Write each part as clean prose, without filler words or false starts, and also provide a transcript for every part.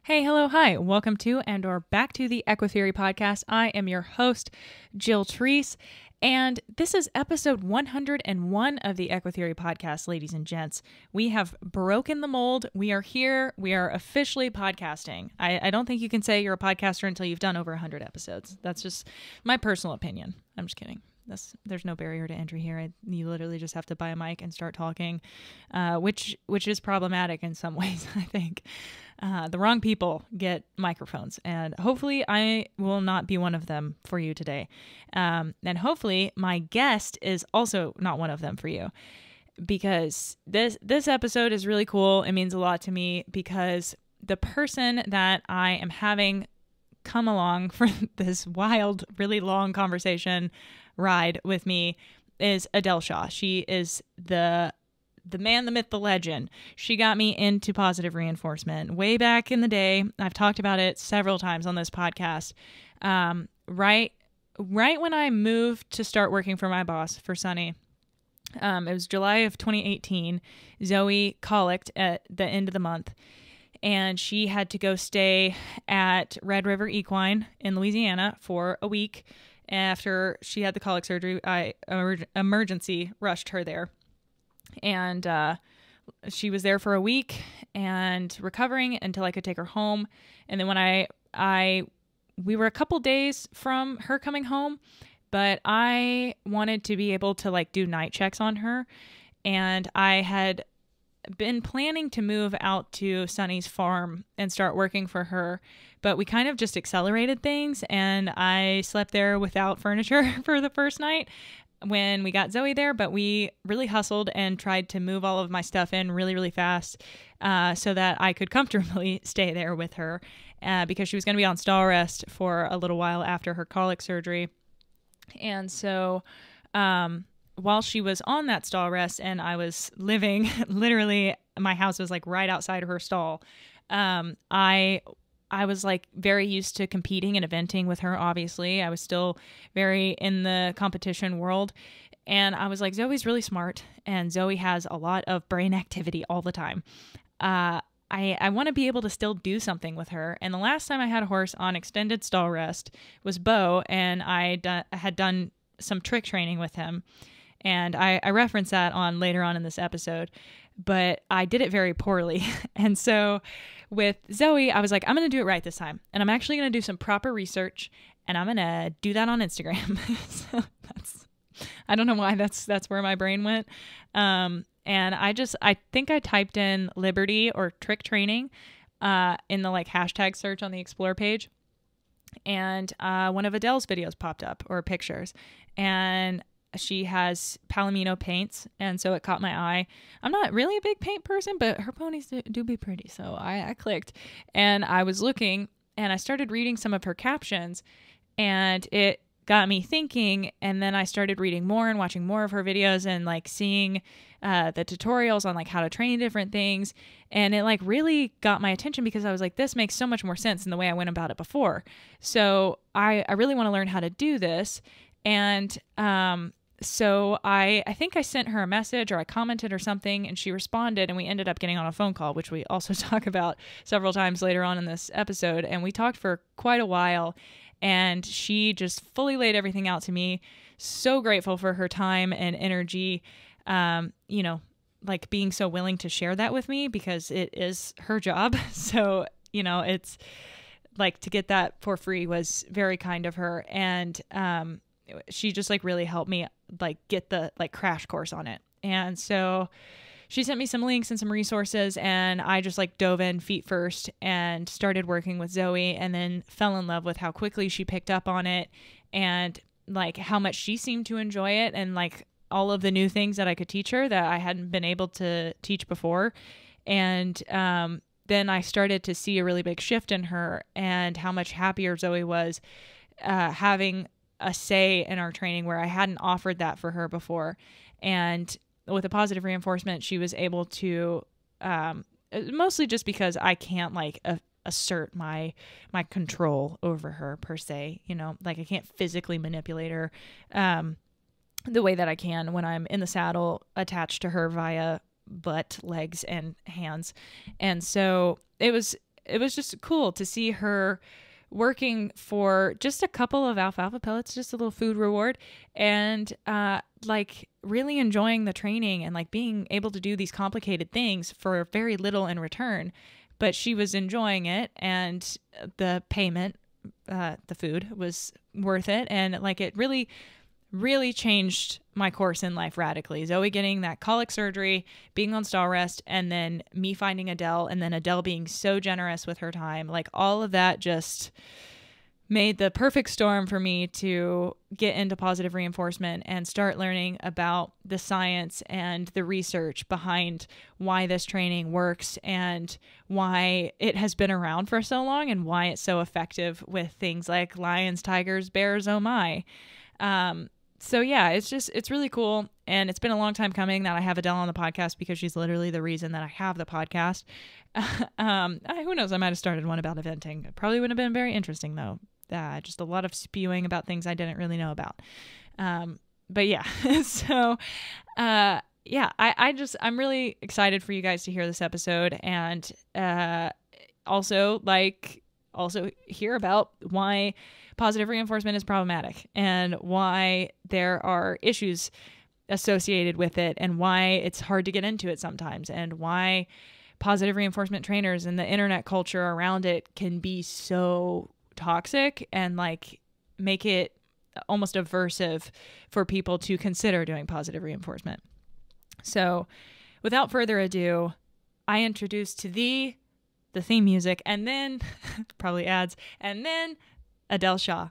Hey, hello, hi. Welcome to and/or back to the EquiTheory podcast. I am your host, Jill Treese, and this is episode 101 of the EquiTheory podcast, ladies and gents. We have broken the mold. We are here. We are officially podcasting. I don't think you can say you're a podcaster until you've done over 100 episodes. That's just my personal opinion. I'm just kidding. There's no barrier to entry here. You literally just have to buy a mic and start talking, which is problematic in some ways, I think. The wrong people get microphones, and hopefully I will not be one of them for you today. And hopefully my guest is also not one of them for you, because this episode is really cool. It means a lot to me because the person that I am having come along for this wild, really long conversation ride with me is Adele Shaw. She is the man, the myth, the legend. She got me into positive reinforcement way back in the day. I've talked about it several times on this podcast. Right when I moved to start working for my boss, for Sunny, it was July of 2018. Zoe colicked at the end of the month, and she had to go stay at Red River Equine in Louisiana for a week. After she had the colic surgery, I emergency rushed her there. And she was there for a week and recovering until I could take her home. And then when we were a couple days from her coming home, but I wanted to be able to do night checks on her. And I had been planning to move out to Sunny's farm and start working for her, but we kind of just accelerated things, and I slept there without furniture for the first night when we got Zoe there. But we really hustled and tried to move all of my stuff in really, really fast so that I could comfortably stay there with her because she was going to be on stall rest for a little while after her colic surgery. And so while she was on that stall rest and I was living, literally my house was right outside of her stall, I was very used to competing and eventing with her. Obviously, I was still very in the competition world. And I was like, Zoe's really smart and Zoe has a lot of brain activity all the time. I want to be able to still do something with her. And the last time I had a horse on extended stall rest was Bo, and I had done some trick training with him. And I reference that later on in this episode, but I did it very poorly. And so with Zoe, I was like, I'm going to do it right this time. And I'm actually going to do some proper research, and I'm going to do that on Instagram. So I don't know why that's where my brain went. And I think I typed in Liberty or trick training in the hashtag search on the Explore page. And one of Adele's videos popped up, or pictures. And she has Palomino paints, and so it caught my eye. I'm not really a big paint person, but her ponies do be pretty, so I clicked. And I was looking, and I started reading some of her captions, and it got me thinking. And then I started reading more and watching more of her videos and seeing the tutorials on how to train different things. And it really got my attention because I was like, this makes so much more sense than the way I went about it before. So I really want to learn how to do this. And so I think I sent her a message, or I commented or something, and she responded, and we ended up getting on a phone call, which we also talk about several times later on in this episode. And we talked for quite a while, and she just fully laid everything out to me. So grateful for her time and energy, being so willing to share that with me, because it is her job. So, it's to get that for free was very kind of her. And, she just really helped me get the crash course on it. And so she sent me some links and some resources, and I just dove in feet first and started working with Zoe, and then fell in love with how quickly she picked up on it, and how much she seemed to enjoy it, and all of the new things that I could teach her that I hadn't been able to teach before. And then I started to see a really big shift in her, and how much happier Zoe was having a say in our training, where I hadn't offered that for her before. And with the positive reinforcement, she was able to, mostly just because I can't assert my control over her per se, I can't physically manipulate her the way that I can when I'm in the saddle attached to her via butt, legs, and hands. And so it was it was just cool to see her working for just a couple of alfalfa pellets, just a little food reward, and like really enjoying the training and like being able to do these complicated things for very little in return. But she was enjoying it, and the payment, the food was worth it. And like it really changed my course in life radically. Zoe getting that colic surgery, being on stall rest, and then me finding Adele, and then Adele being so generous with her time. Like all of that just made the perfect storm for me to get into positive reinforcement and start learning about the science and the research behind why this training works and why it has been around for so long and why it's so effective with things like lions, tigers, bears, oh my. So yeah, it's really cool. And it's been a long time coming that I have Adele on the podcast, because she's literally the reason that I have the podcast. Who knows? I might have started one about eventing. It probably wouldn't have been very interesting though. Just a lot of spewing about things I didn't really know about. But yeah, so, yeah, I'm really excited for you guys to hear this episode, and, also hear about why positive reinforcement is problematic and why there are issues associated with it and why it's hard to get into it sometimes, and why positive reinforcement trainers and the internet culture around it can be so toxic and like make it almost aversive for people to consider doing positive reinforcement. So without further ado, I introduce to thee the theme music, and then probably ads, and then Adele Shaw.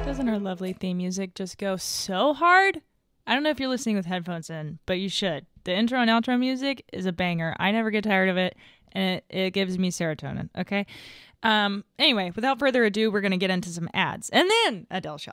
Doesn't her lovely theme music just go so hard? I don't know if you're listening with headphones in, but you should. The intro and outro music is a banger. I never get tired of it, and it gives me serotonin, okay? Anyway, without further ado, we're going to get into some ads, and then Adele Shaw.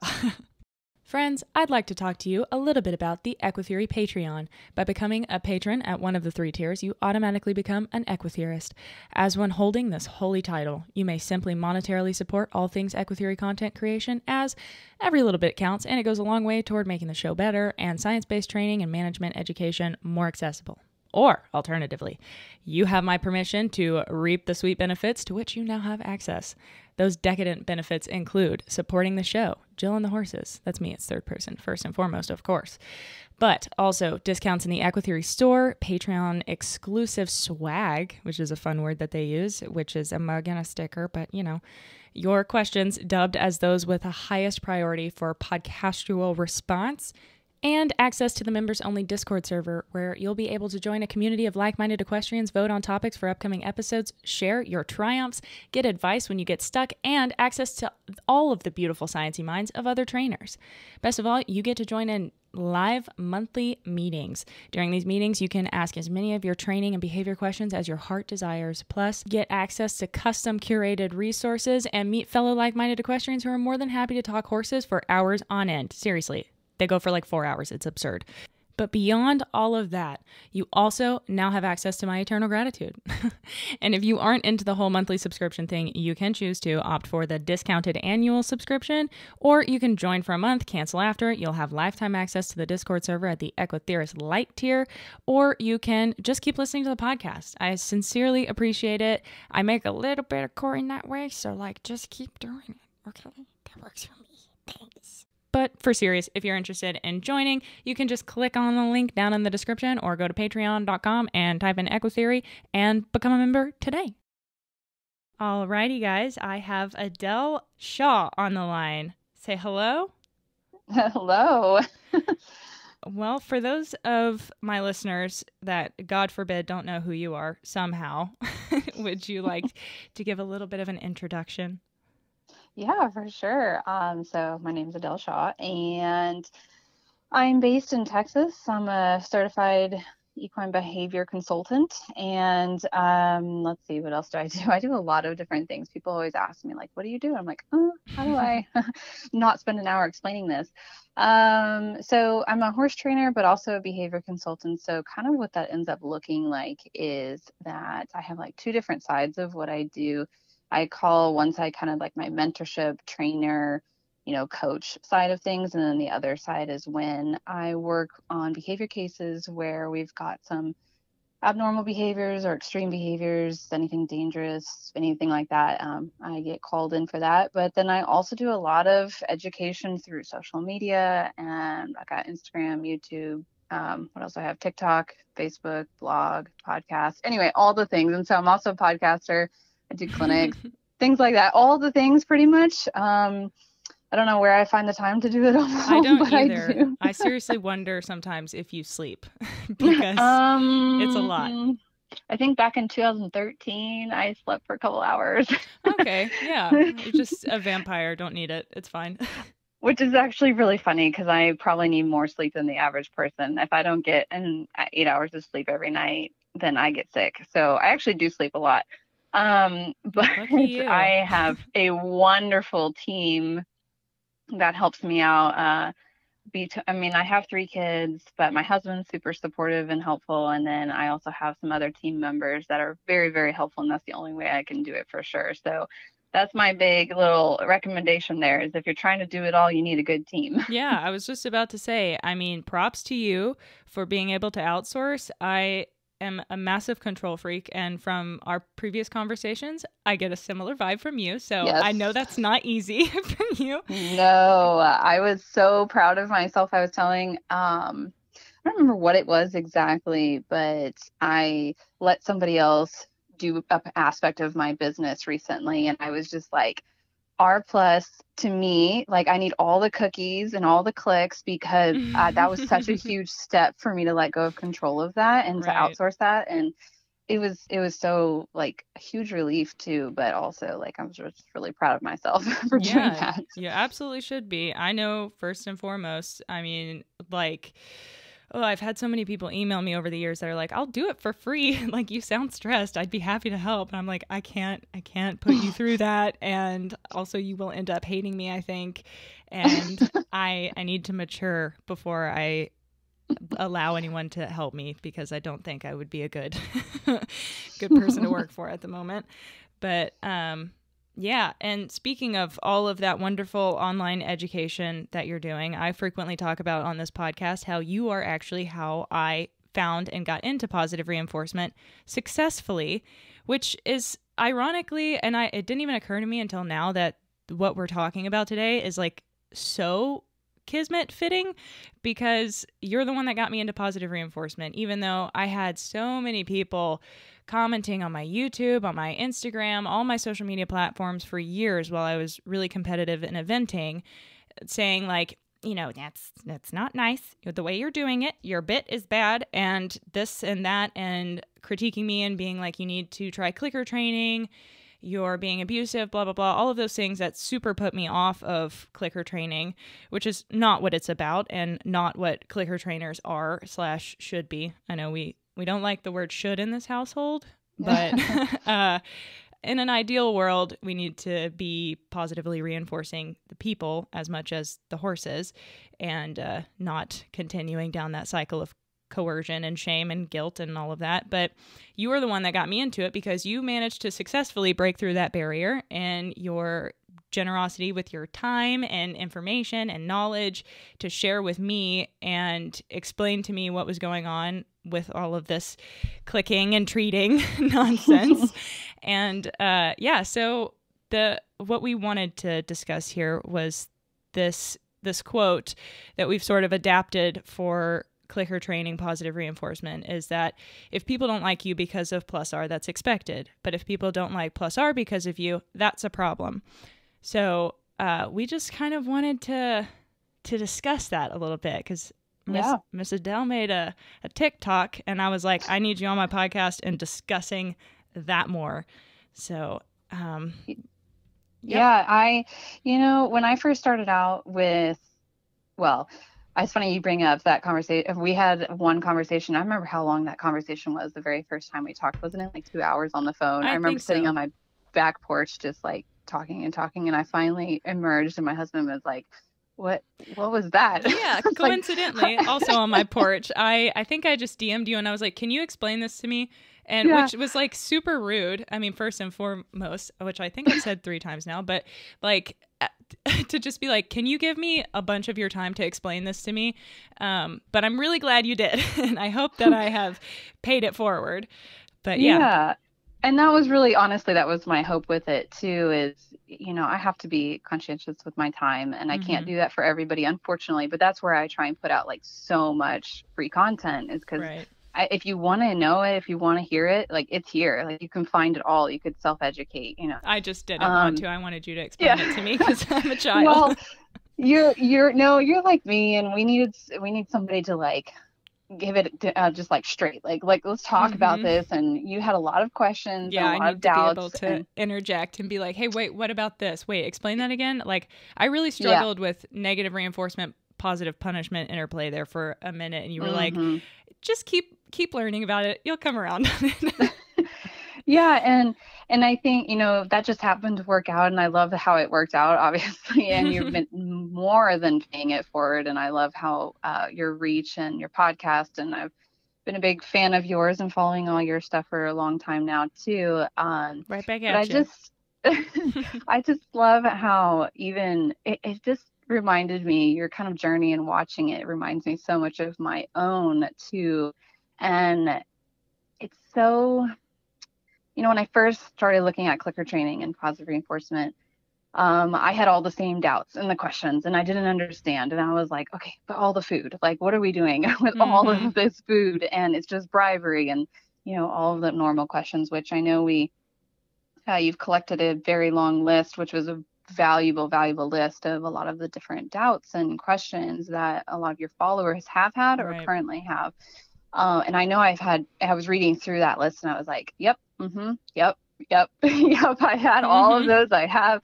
Friends, I'd like to talk to you a little bit about the EquiTheory Patreon. By becoming a patron at one of the 3 tiers, you automatically become an EquiTheorist. As one holding this holy title, you may simply monetarily support all things EquiTheory content creation, as every little bit counts, and it goes a long way toward making the show better and science-based training and management education more accessible. Or, alternatively, you have my permission to reap the sweet benefits to which you now have access. Those decadent benefits include supporting the show, Jill and the Horses. That's me, it's third person, first and foremost, of course. But also discounts in the EquiTheory store, Patreon exclusive swag, which is a fun word that they use, which is a mug and a sticker, but you know, your questions dubbed as those with the highest priority for podcastual response, and access to the members-only Discord server, where you'll be able to join a community of like-minded equestrians, vote on topics for upcoming episodes, share your triumphs, get advice when you get stuck, and access to all of the beautiful sciencey minds of other trainers. Best of all, you get to join in live monthly meetings. During these meetings, you can ask as many of your training and behavior questions as your heart desires, plus get access to custom curated resources and meet fellow like-minded equestrians who are more than happy to talk horses for hours on end. Seriously. They go for like 4 hours. It's absurd. But beyond all of that, you also now have access to my eternal gratitude. And if you aren't into the whole monthly subscription thing, you can choose to opt for the discounted annual subscription, or you can join for a month, cancel after. You'll have lifetime access to the Discord server at the EquiTheorist Lite tier, or you can just keep listening to the podcast. I sincerely appreciate it. I make a little bit of coin that way, so like just keep doing it, okay? That works for me. Thanks. But for serious, if you're interested in joining, you can just click on the link down in the description or go to patreon.com and type in EquiTheory and become a member today. Alrighty, guys, I have Adele Shaw on the line. Say hello. Hello. Well, for those of my listeners that, God forbid, don't know who you are somehow, would you like to give a little bit of an introduction? Yeah, for sure. So my name is Adele Shaw, and I'm based in Texas. I'm a certified equine behavior consultant. And let's see, what else do I do? I do a lot of different things. People always ask me, like, what do you do? I'm like, how do I not spend an hour explaining this? So I'm a horse trainer, but also a behavior consultant. So kind of what that ends up looking like is that I have like two different sides of what I do. I call one side kind of like my mentorship trainer, coach side of things. And then the other side is when I work on behavior cases where we've got some abnormal behaviors or extreme behaviors, anything dangerous, anything like that. I get called in for that. But then I also do a lot of education through social media, and I got Instagram, YouTube. What else do I have? TikTok, Facebook, blog, podcast. Anyway, all the things. And so I'm also a podcaster. I do clinics, things like that. All the things pretty much. I don't know where I find the time to do it all. I don't but either. I do. I seriously wonder sometimes if you sleep because it's a lot. I think back in 2013, I slept for a couple hours. Okay, yeah. You're just a vampire. Don't need it. It's fine. Which is actually really funny because I probably need more sleep than the average person. If I don't get 8 hours of sleep every night, then I get sick. So I actually do sleep a lot. But I have a wonderful team that helps me out. I have 3 kids, but my husband's super supportive and helpful. And then I also have some other team members that are very, very helpful. And that's the only way I can do it for sure. So that's my big little recommendation there is if you're trying to do it all, you need a good team. Yeah, I was just about to say, props to you for being able to outsource. I am a massive control freak, and from our previous conversations, I get a similar vibe from you. So yes. I know that's not easy for you. No, I was so proud of myself. I was telling, I don't remember what it was exactly, but I let somebody else do an aspect of my business recently, and I was just like, R plus to me, like I need all the cookies and all the clicks because that was such a huge step for me to let go of control of that and to outsource that. And it was so like a huge relief too, but also like I'm just really proud of myself for doing that. You absolutely should be. I know first and foremost, I've had so many people email me over the years that are like, I'll do it for free. Like, you sound stressed. I'd be happy to help. And I'm like, I can't put you through that. And also you will end up hating me, I think. And I need to mature before I allow anyone to help me, because I don't think I would be a good person to work for at the moment. But, yeah. And speaking of all of that wonderful online education that you're doing, I frequently talk about on this podcast how you are actually how I found and got into positive reinforcement successfully, which is ironically, and it didn't even occur to me until now that what we're talking about today is like so kismet fitting, because you're the one that got me into positive reinforcement, even though I had so many people commenting on my YouTube, on my Instagram, all my social media platforms for years while I was really competitive in eventing, saying like, that's not nice. The way you're doing it, your bit is bad, and this and that, and critiquing me and being like, you need to try clicker training, you're being abusive, blah, blah, blah, all of those things that super put me off of clicker training, which is not what it's about and not what clicker trainers are / should be. I know we don't like the word should in this household, but in an ideal world, we need to be positively reinforcing the people as much as the horses, and not continuing down that cycle of coercion and shame and guilt and all of that. But you are the one that got me into it because you managed to successfully break through that barrier, and your generosity with your time and information and knowledge to share with me and explain to me what was going on with all of this clicking and treating nonsense. And so what we wanted to discuss here was this quote that we've sort of adapted for clicker training positive reinforcement, is that if people don't like you because of plus R, that's expected. But if people don't like plus R because of you, that's a problem. So we just kind of wanted to discuss that a little bit, because Miss Adele made a TikTok, and I was like, I need you on my podcast and discussing that more. So, yeah, when I first started out with, It's funny you bring up that conversation. We had one conversation. I remember how long that conversation was the very first time we talked. Wasn't it like 2 hours on the phone? I I remember think sitting so. on my back porch just like talking and talking, and I finally emerged, and my husband was like, what was that?" Yeah, It's like, coincidentally, also on my porch, I think I just DM'd you and I was like, "Can you explain this to me?" And yeah, which was like super rude. I mean, first and foremost, which I think I've said 3 times now, but like to just be like, "Can you give me a bunch of your time to explain this to me?" But I'm really glad you did, and I hope that I have paid it forward. But yeah. yeah. And that was really, honestly, that was my hope with it too, is, I have to be conscientious with my time, and I can't Mm-hmm. do that for everybody, unfortunately. But that's where I try and put out like so much free content, is because Right. if you want to know it, if you want to hear it, like it's here, like you can find it all. You could self-educate. I just didn't want Um, to. I wanted you to explain it yeah. to me because I'm a child. Well, you're no, you're like me, and we need somebody to like give it just like straight, like let's talk about Mm-hmm. this. And you had a lot of questions and Yeah, a I lot of need to be able doubts, to and interject and be like, hey, wait, what about this? Wait, explain that again. Like, I really yeah. struggled with negative reinforcement, positive punishment interplay there for a minute. And you were like, Hmm. just keep learning about it. You'll come around. Yeah, and I think, that just happened to work out, and I love how it worked out, obviously. And you've been more than paying it forward, and I love how your reach and your podcast, and I've been a big fan of yours and following all your stuff for a long time now too. Right back But I at you. just I just love how even it just reminded me, your kind of journey, and watching it reminds me so much of my own too. And it's so, when I first started looking at clicker training and positive reinforcement, I had all the same doubts and the questions, and I didn't understand. And I was like, okay, but all the food, like, what are we doing with all Mm-hmm. of this food? And it's just bribery, and, all of the normal questions, which I know you've collected a very long list, which was a valuable, valuable list of a lot of the different doubts and questions that a lot of your followers have had or Right. currently have. And I know I was reading through that list, and I was like, yep, yep, yep, yep. I had all of Mm-hmm. those. I have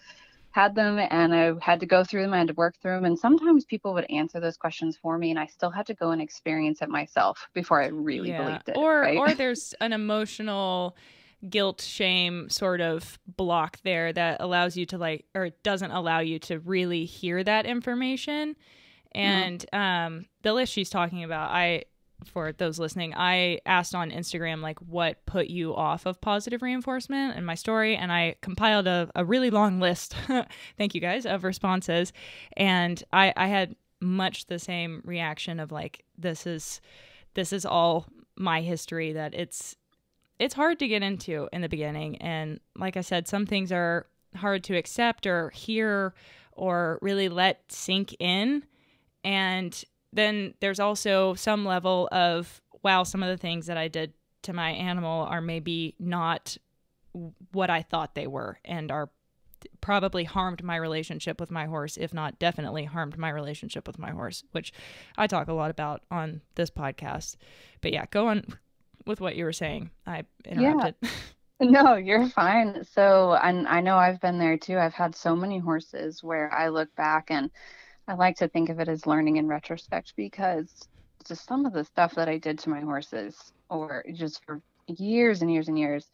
had them, and I had to go through them. I had to work through them. And sometimes people would answer those questions for me, and I still had to go and experience it myself before I really Yeah. believed it. Right. Or there's an emotional guilt shame sort of block there that allows you to like, or it doesn't allow you to really hear that information. Mm-hmm. And the list she's talking about, I, for those listening, I asked on Instagram like what put you off of positive reinforcement in my story, and I compiled a really long list. Thank you guys, of responses, and I had much the same reaction of like, this is all my history, that it's hard to get into in the beginning. And like I said, some things are hard to accept or hear or really let sink in. And then there's also some level of, wow, some of the things that I did to my animal are maybe not what I thought they were, and are probably harmed my relationship with my horse, if not definitely harmed my relationship with my horse, which I talk a lot about on this podcast. But yeah, go on with what you were saying. I Yeah. interrupted. No, you're fine. So, and I know I've been there too. I've had so many horses where I look back, and I like to think of it as learning in retrospect, because just some of the stuff that I did to my horses, or just for years and years and years,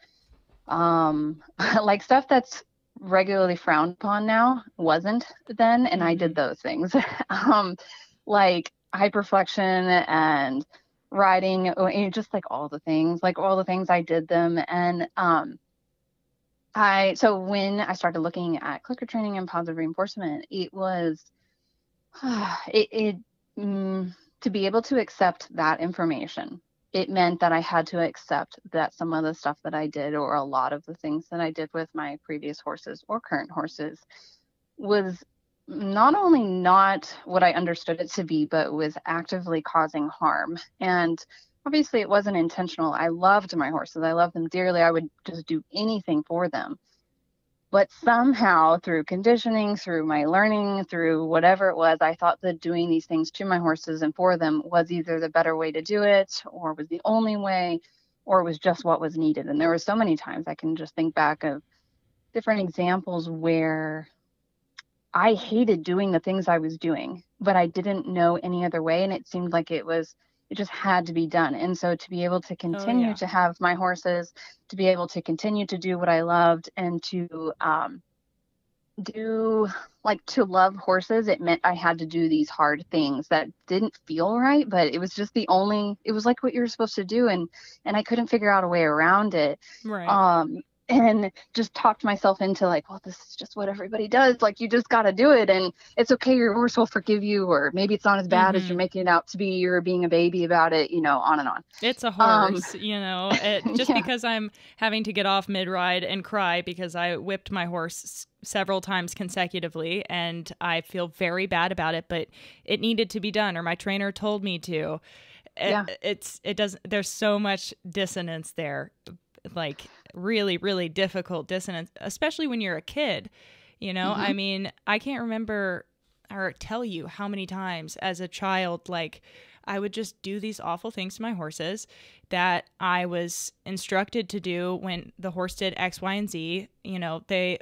like stuff that's regularly frowned upon now wasn't then, and I Mm-hmm. did those things. um, like hyperflexion and riding, just like all the things I did them. And so when I started looking at clicker training and positive reinforcement, it was it, it to be able to accept that information. It meant that I had to accept that some of the stuff that I did, or a lot of the things that I did with my previous horses or current horses, was not only not what I understood it to be, but was actively causing harm. And obviously, it wasn't intentional. I loved my horses. I loved them dearly. I would just do anything for them. But somehow, through conditioning, through my learning, through whatever it was, I thought that doing these things to my horses and for them was either the better way to do it, or was the only way, or was just what was needed. And there were so many times I can just think back of different examples where I hated doing the things I was doing, but I didn't know any other way. And it seemed like it just had to be done. And so to be able to Oh, continue yeah. to have my horses, to be able to continue to do what I loved, and to do like to love horses, it meant I had to do these hard things that didn't feel right, but it was just it was like what you were supposed to do. And I couldn't figure out a way around it. Right. Um, and just talked myself into like, well, this is just what everybody does. Like, you just got to do it, and it's okay. Your horse will forgive you, or maybe it's not as bad as Mm-hmm. you're making it out to be. You're being a baby about it, on and on. It's a Um, horse, just yeah, because I'm having to get off mid-ride and cry because I whipped my horse several times consecutively, and I feel very bad about it, but it needed to be done, or my trainer told me to. yeah. It doesn't, there's so much dissonance there, like really, really difficult dissonance, especially when you're a kid, I Hmm. mean, I can't remember or tell you how many times as a child, like, I would just do these awful things to my horses that I was instructed to do when the horse did X, Y, and Z. They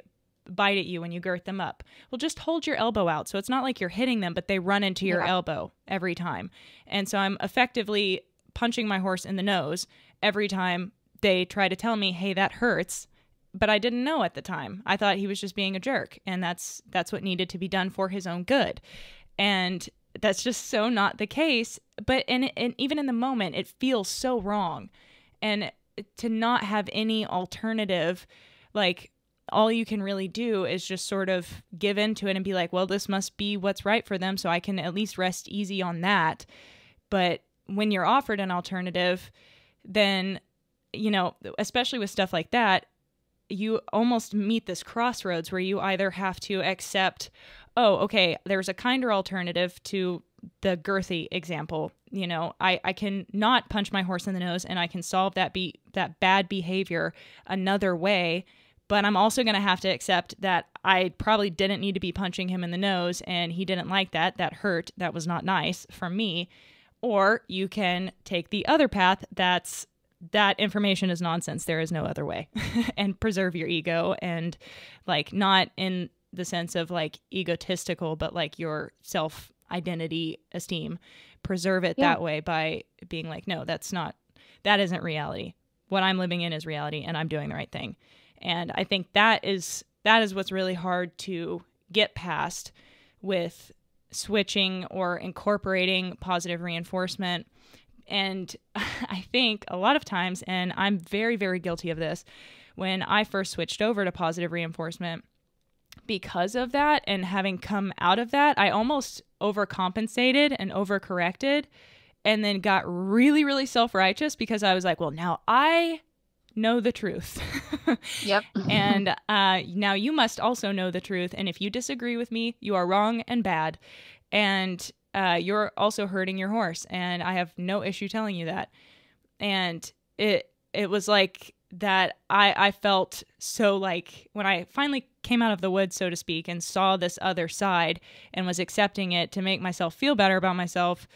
bite at you when you girth them up. Well, just hold your elbow out. So it's not like you're hitting them, but they run into your Yeah. elbow every time. And so I'm effectively punching my horse in the nose every time they try to tell me, hey, that hurts. But I didn't know at the time. I thought he was just being a jerk. And that's what needed to be done for his own good. And that's just so not the case. But and even in the moment, it feels so wrong. And to not have any alternative, like, all you can really do is just sort of give into it and be like, well, this must be what's right for them, so I can at least rest easy on that. But when you're offered an alternative, then, especially with stuff like that, you almost meet this crossroads where you either have to accept, oh, okay, there's a kinder alternative to the girthy example. I can not punch my horse in the nose, and I can solve that bad behavior another way. But I'm also going to have to accept that I probably didn't need to be punching him in the nose, and he didn't like that. That hurt. That was not nice for me. Or you can take the other path that information is nonsense. There is no other way. And preserve your ego, and, like, not in the sense of like egotistical, but like your self identity, esteem. Preserve it Yeah. that way by being like, no, that isn't reality. What I'm living in is reality, and I'm doing the right thing. And I think that is what's really hard to get past with switching or incorporating positive reinforcement. And I think a lot of times, and I'm very, very guilty of this, when I first switched over to positive reinforcement, because of that and having come out of that, I almost overcompensated and overcorrected, and then got really, really self-righteous because I was like, well, now I know the truth. Yep. And now you must also know the truth. And if you disagree with me, you are wrong and bad. And you're also hurting your horse. And I have no issue telling you that. And it was like that. I felt so, like, when I finally came out of the woods, so to speak, and saw this other side and was accepting it to make myself feel better about myself,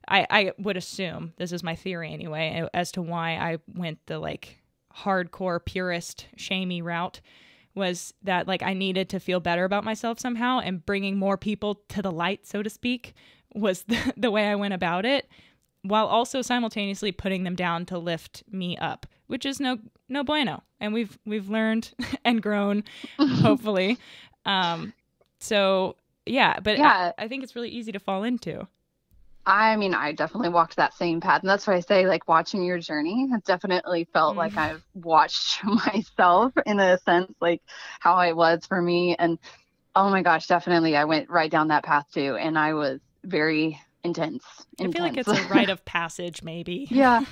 I would assume, this is my theory anyway, as to why I went the, like, hardcore purist shamey route, was that, like, I needed to feel better about myself somehow, and bringing more people to the light, so to speak, was the way I went about it, while also simultaneously putting them down to lift me up, which is no bueno. And we've learned and grown, hopefully. So yeah, but Yeah. I think it's really easy to fall into. I mean, I definitely walked that same path. And that's why I say, like, watching your journey, it definitely felt like Mm. I've watched myself in a sense, like how it was for me. And oh my gosh, definitely, I went right down that path too. And I was very intense, I feel like intense. it's a rite of passage, maybe. Yeah.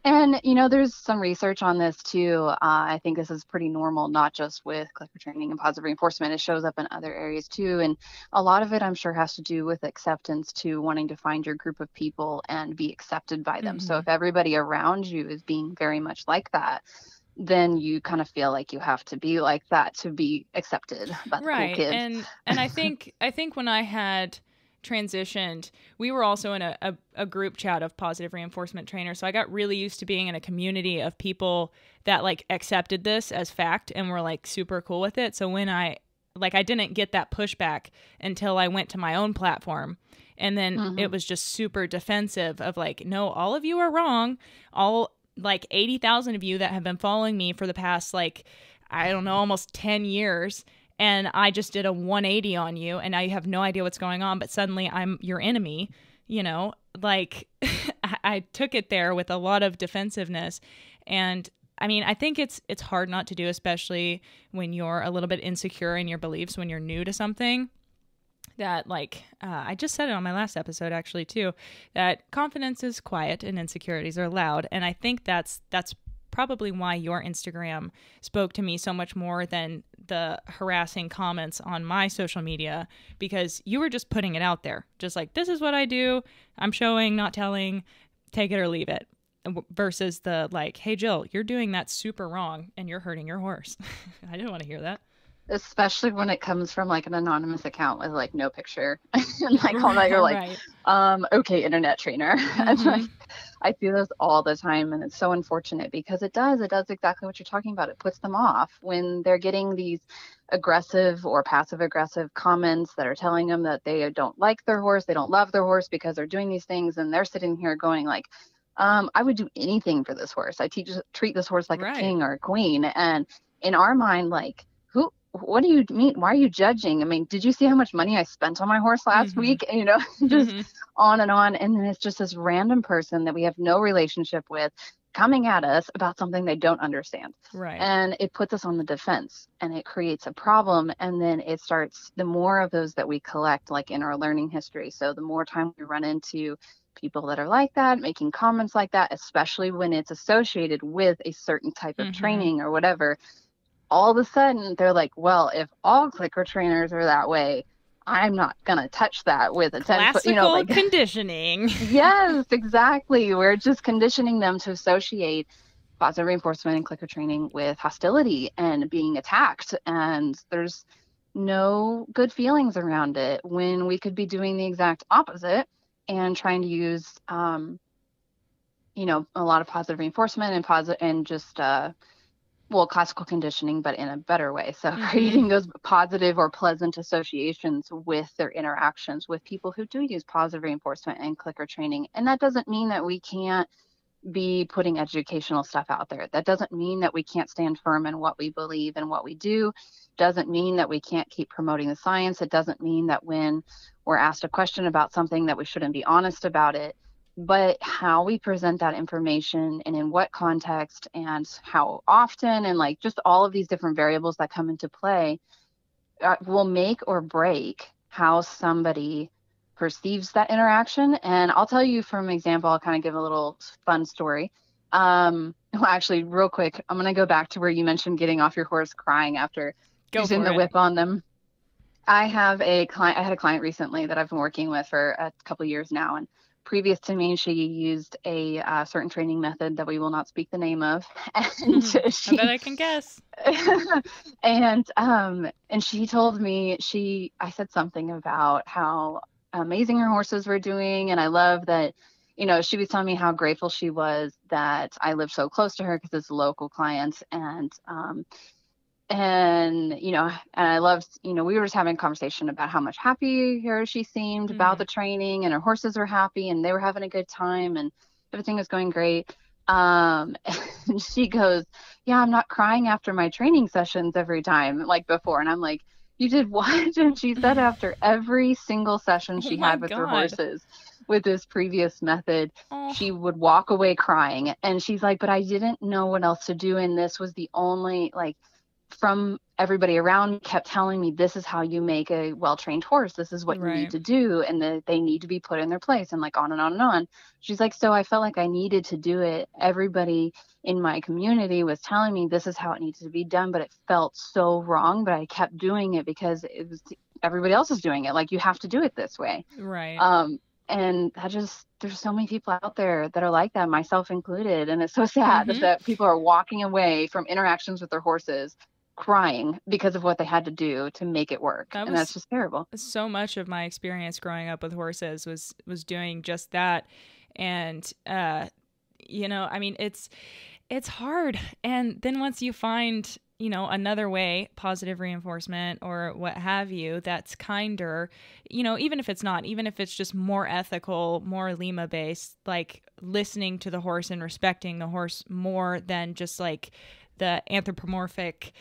And there's some research on this too. I think this is pretty normal, not just with clicker training and positive reinforcement. It shows up in other areas too. And a lot of it, I'm sure, has to do with acceptance too, wanting to find your group of people and be accepted by them. So Hmm. if everybody around you is being very much like that, then you kind of feel like you have to be like that to be accepted by the cool Right. kids. And I think when I had transitioned, we were also in a group chat of positive reinforcement trainers. So I got really used to being in a community of people that, like, accepted this as fact and were, like, super cool with it. So when I like, I didn't get that pushback until I went to my own platform. And then it was just super defensive of like, no, all of you are wrong. All like 80,000 of you that have been following me for the past, like, I don't know, almost 10 years. And I just did a 180 on you and now you have no idea what's going on, but suddenly I'm your enemy, you know, like I took it there with a lot of defensiveness. And I mean, I think it's hard not to do, especially when you're a little bit insecure in your beliefs, when you're new to something. That like, I just said it on my last episode actually too, that confidence is quiet and insecurities are loud. And I think that's probably why your Instagram spoke to me so much more than the harassing comments on my social media, because you were just putting it out there. Just like, this is what I do. I'm showing, not telling, take it or leave it. Versus the like, hey, Jill, you're doing that super wrong and you're hurting your horse. I didn't want to hear that. Especially when it comes from like an anonymous account with like no picture and like all that, you're like, okay, internet trainer. And like, I see those all the time, and it's so unfortunate because it does exactly what you're talking about. It puts them off when they're getting these aggressive or passive aggressive comments that are telling them that they don't like their horse, they don't love their horse because they're doing these things, and they're sitting here going like, I would do anything for this horse. I treat this horse like a king or a queen. And in our mind, like, what do you mean? Why are you judging? I mean, did you see how much money I spent on my horse last week? And, you know, just on. And then it's just this random person that we have no relationship with coming at us about something they don't understand. Right. And it puts us on the defense and it creates a problem. And then it starts, the more of those that we collect, like in our learning history. So the more time we run into people that are like that, making comments like that, especially when it's associated with a certain type of training or whatever, all of a sudden they're like, well, if all clicker trainers are that way, I'm not going to touch that with a 10-foot, you know, like conditioning. Yes, exactly. We're just conditioning them to associate positive reinforcement and clicker training with hostility and being attacked. And there's no good feelings around it when we could be doing the exact opposite and trying to use, you know, a lot of positive reinforcement and just, classical conditioning, but in a better way. So creating those positive or pleasant associations with their interactions with people who do use positive reinforcement and clicker training. And that doesn't mean that we can't be putting educational stuff out there. That doesn't mean that we can't stand firm in what we believe and what we do. Doesn't mean that we can't keep promoting the science. It doesn't mean that when we're asked a question about something that we shouldn't be honest about it. But how we present that information and in what context and how often and like just all of these different variables that come into play will make or break how somebody perceives that interaction. And I'll tell you from example, I'll kind of give a little fun story. Actually, real quick, I'm going to go back to where you mentioned getting off your horse crying after using the whip on them. I had a client recently that I've been working with for a couple of years now, and previous to me, she used a certain training method that we will not speak the name of. And I bet I can guess. And she told me, I said something about how amazing her horses were doing. And I love that, you know, she was telling me how grateful she was that I lived so close to her because it's a local client. And, you know, and I loved, you know, we were just having a conversation about how much happier she seemed about the training, and her horses were happy and they were having a good time and everything was going great. And she goes, yeah, I'm not crying after my training sessions every time like before. And I'm like, you did what? And she said after every single session she had with her horses with this previous method, she would walk away crying. And she's like, but I didn't know what else to do. And this was the only, like, from everybody around me kept telling me, this is how you make a well-trained horse. This is what you need to do. And they need to be put in their place, and like on and on and on. She's like, so I felt like I needed to do it. Everybody in my community was telling me this is how it needs to be done, but it felt so wrong. But I kept doing it because it was everybody else is doing it. Like, you have to do it this way. Right. And there's so many people out there that are like that, myself included. And it's so sad that people are walking away from interactions with their horses crying because of what they had to do to make it work. And that's just terrible. So much of my experience growing up with horses was doing just that. And, you know, I mean, it's hard. And then once you find, another way, positive reinforcement or what have you, that's kinder, even if it's not, even if it's just more ethical, more Lima based, like listening to the horse and respecting the horse more than just like the anthropomorphic,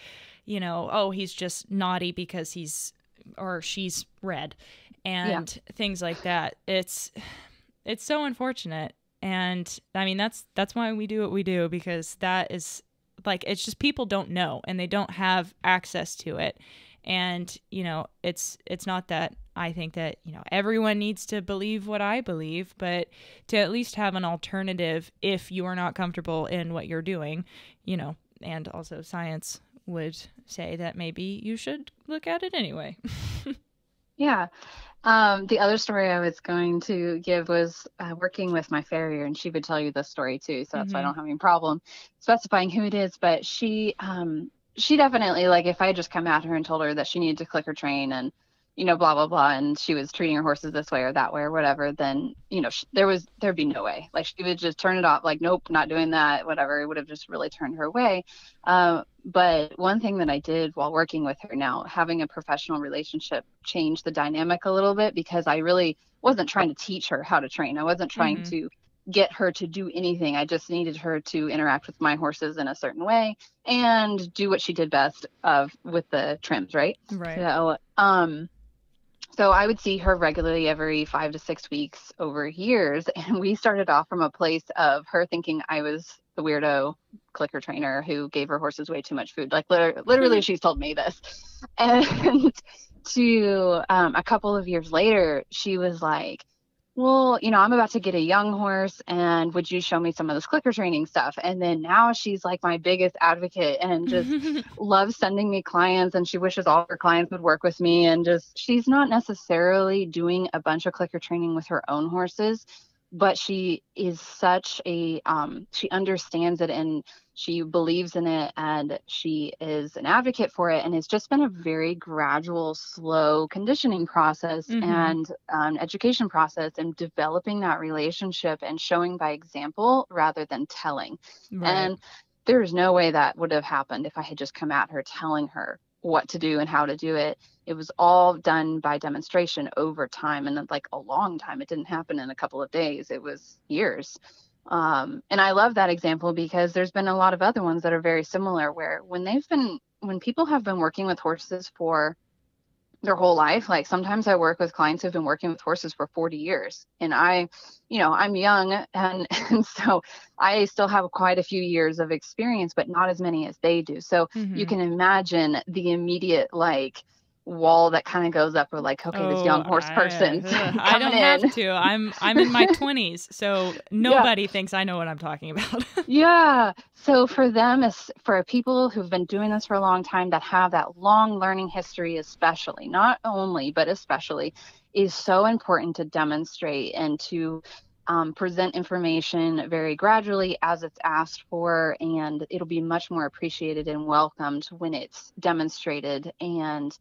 oh, he's just naughty because he's or she's red and things like that. It's so unfortunate. And I mean, that's why we do what we do, because that is like, it's just people don't know and they don't have access to it. And, it's not that I think that, everyone needs to believe what I believe, but to at least have an alternative if you are not comfortable in what you're doing, and also science would say that maybe you should look at it anyway. Yeah. The other story I was going to give was working with my farrier, and she would tell you this story too. So that's why I don't have any problem specifying who it is. But she definitely, like, if I had just come at her and told her that she needed to clicker train and, blah, blah, blah, and she was treating her horses this way or that way or whatever, then, there'd be no way. Like, she would just turn it off, like, nope, not doing that, whatever. It would have just really turned her away. But one thing that I did while working with her now, having a professional relationship, changed the dynamic a little bit, because I really wasn't trying to teach her how to train. I wasn't trying to get her to do anything. I just needed her to interact with my horses in a certain way and do what she did best with the trims, right? Right. So I would see her regularly every 5 to 6 weeks over years. And we started off from a place of her thinking I was the weirdo clicker trainer who gave her horses way too much food. Like literally she's told me this. And to a couple of years later, she was like, well, I'm about to get a young horse, and would you show me some of this clicker training stuff? And then now she's like my biggest advocate and just loves sending me clients, and she wishes all her clients would work with me. And just, she's not necessarily doing a bunch of clicker training with her own horses, but she is such a, she understands it and she believes in it, and she is an advocate for it. And it's just been a very gradual, slow conditioning process and education process, and developing that relationship and showing by example rather than telling. Right. And there's no way that would have happened if I had just come at her telling her what to do and how to do it. It was all done by demonstration over time, and like a long time. It didn't happen in a couple of days. It was years. And I love that example, because there's been a lot of other ones that are very similar, where when people have been working with horses for their whole life, like sometimes I work with clients who've been working with horses for 40 years, and I'm young, and so I still have quite a few years of experience, but not as many as they do. So you can imagine the immediate wall that kind of goes up, or like, okay, this young horse person I don't have to. I'm in my 20s, so nobody thinks I know what I'm talking about. Yeah. So for them, for people who've been doing this for a long time, that have that long learning history, especially, not only, but especially, is so important to demonstrate and to present information very gradually as it's asked for, and it'll be much more appreciated and welcomed when it's demonstrated and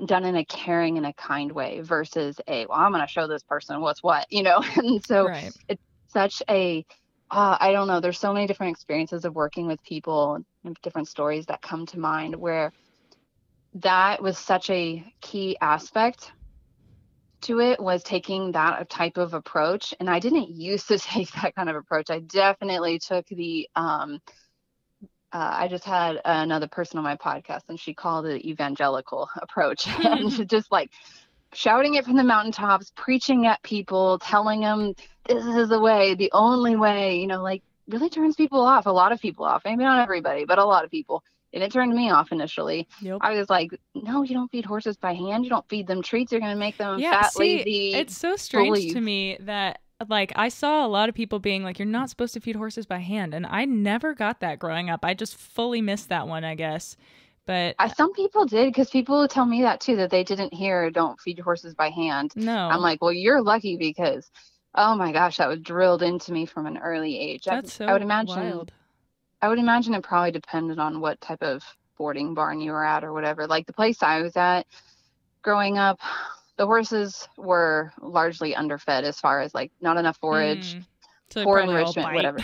done in a caring and a kind way, versus I'm going to show this person what's what, and so it's such a, I don't know, there's so many different experiences of working with people and different stories that come to mind, where that was such a key aspect to it, was taking that type of approach. And I didn't used to take that kind of approach. I definitely took the, I just had another person on my podcast, and she called it evangelical approach, and just like shouting it from the mountaintops, preaching at people, telling them this is the way, the only way, really turns people off, a lot of people off, maybe not everybody, but a lot of people. And it turned me off initially. Yep. I was like, no, you don't feed horses by hand. You don't feed them treats. You're going to make them fat, lazy. It's so strange to me that, like, I saw a lot of people being like, you're not supposed to feed horses by hand. And I never got that growing up. I just fully missed that one, I guess. But some people did, because people tell me that too, that they didn't hear don't feed your horses by hand. No. I'm like, well, you're lucky, because, oh my gosh, that was drilled into me from an early age. That's so I would imagine, wild. I would imagine it probably depended on what type of boarding barn you were at or whatever. Like the place I was at growing up, the horses were largely underfed, as far as like not enough forage, so poor enrichment, whatever.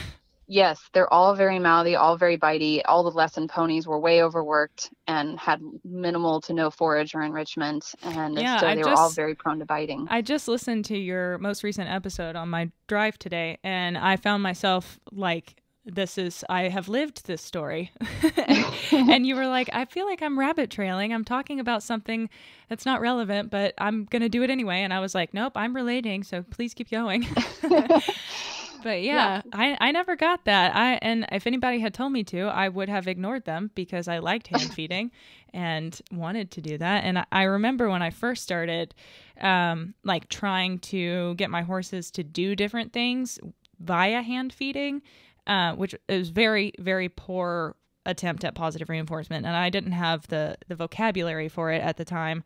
Yes, they're all very mouthy, all very bitey. All the lesson ponies were way overworked and had minimal to no forage or enrichment. And Yeah, so they were all very prone to biting. I just listened to your most recent episode on my drive today, and I found myself like, I have lived this story. And you were like, I feel like I'm rabbit trailing. I'm talking about something that's not relevant, but I'm going to do it anyway. And I was like, nope, I'm relating. So please keep going. But yeah, I never got that. And if anybody had told me to, I would have ignored them because I liked hand feeding and wanted to do that. And I remember when I first started, like trying to get my horses to do different things via hand feeding, which is very, very poor attempt at positive reinforcement. And I didn't have the vocabulary for it at the time.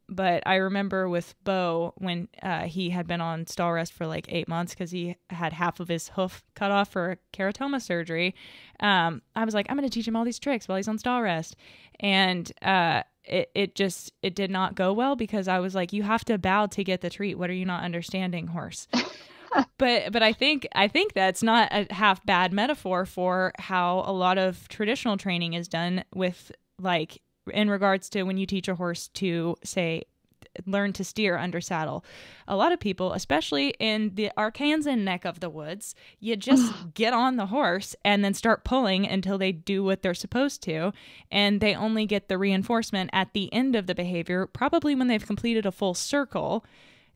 But I remember with Bo when he had been on stall rest for like 8 months because he had half of his hoof cut off for a keratoma surgery. I was like, I'm going to teach him all these tricks while he's on stall rest. And it did not go well because I was like, you have to bow to get the treat. What are you not understanding, horse? But I think that's not a half bad metaphor for how a lot of traditional training is done with, like, in regards to when you teach a horse to, say, learn to steer under saddle. A lot of people, especially in the Arkansas neck of the woods, you just get on the horse and then start pulling until they do what they're supposed to. And they only get the reinforcement at the end of the behavior, probably when they've completed a full circle.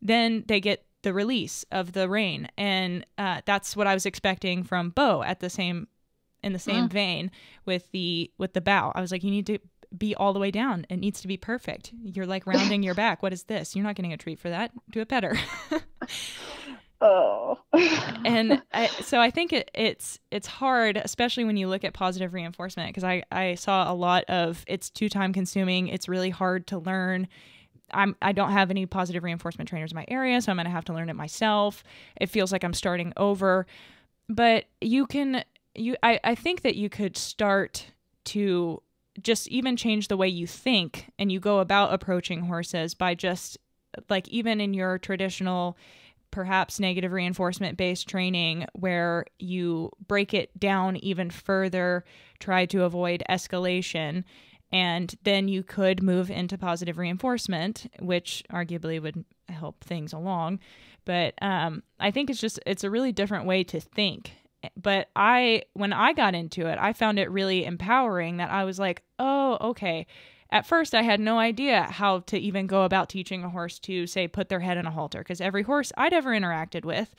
Then they get the release of the rein. And that's what I was expecting from Bo in the same vein with the bow. I was like, you need to be all the way down. It needs to be perfect. You're like rounding your back. What is this? You're not getting a treat for that. Do it better. Oh. And so I think it's hard, especially when you look at positive reinforcement, because I saw a lot of it's too time consuming. It's really hard to learn. I don't have any positive reinforcement trainers in my area, so I'm going to have to learn it myself. It feels like I'm starting over. But I think that you could start to just even change the way you think and you go about approaching horses by just, like, even in your traditional, perhaps negative reinforcement based training where you break it down even further, try to avoid escalation, and then you could move into positive reinforcement, which arguably would help things along. But I think it's a really different way to think. But when I got into it, I found it really empowering that I was like, oh, okay. At first, I had no idea how to even go about teaching a horse to, say, put their head in a halter, because every horse I'd ever interacted with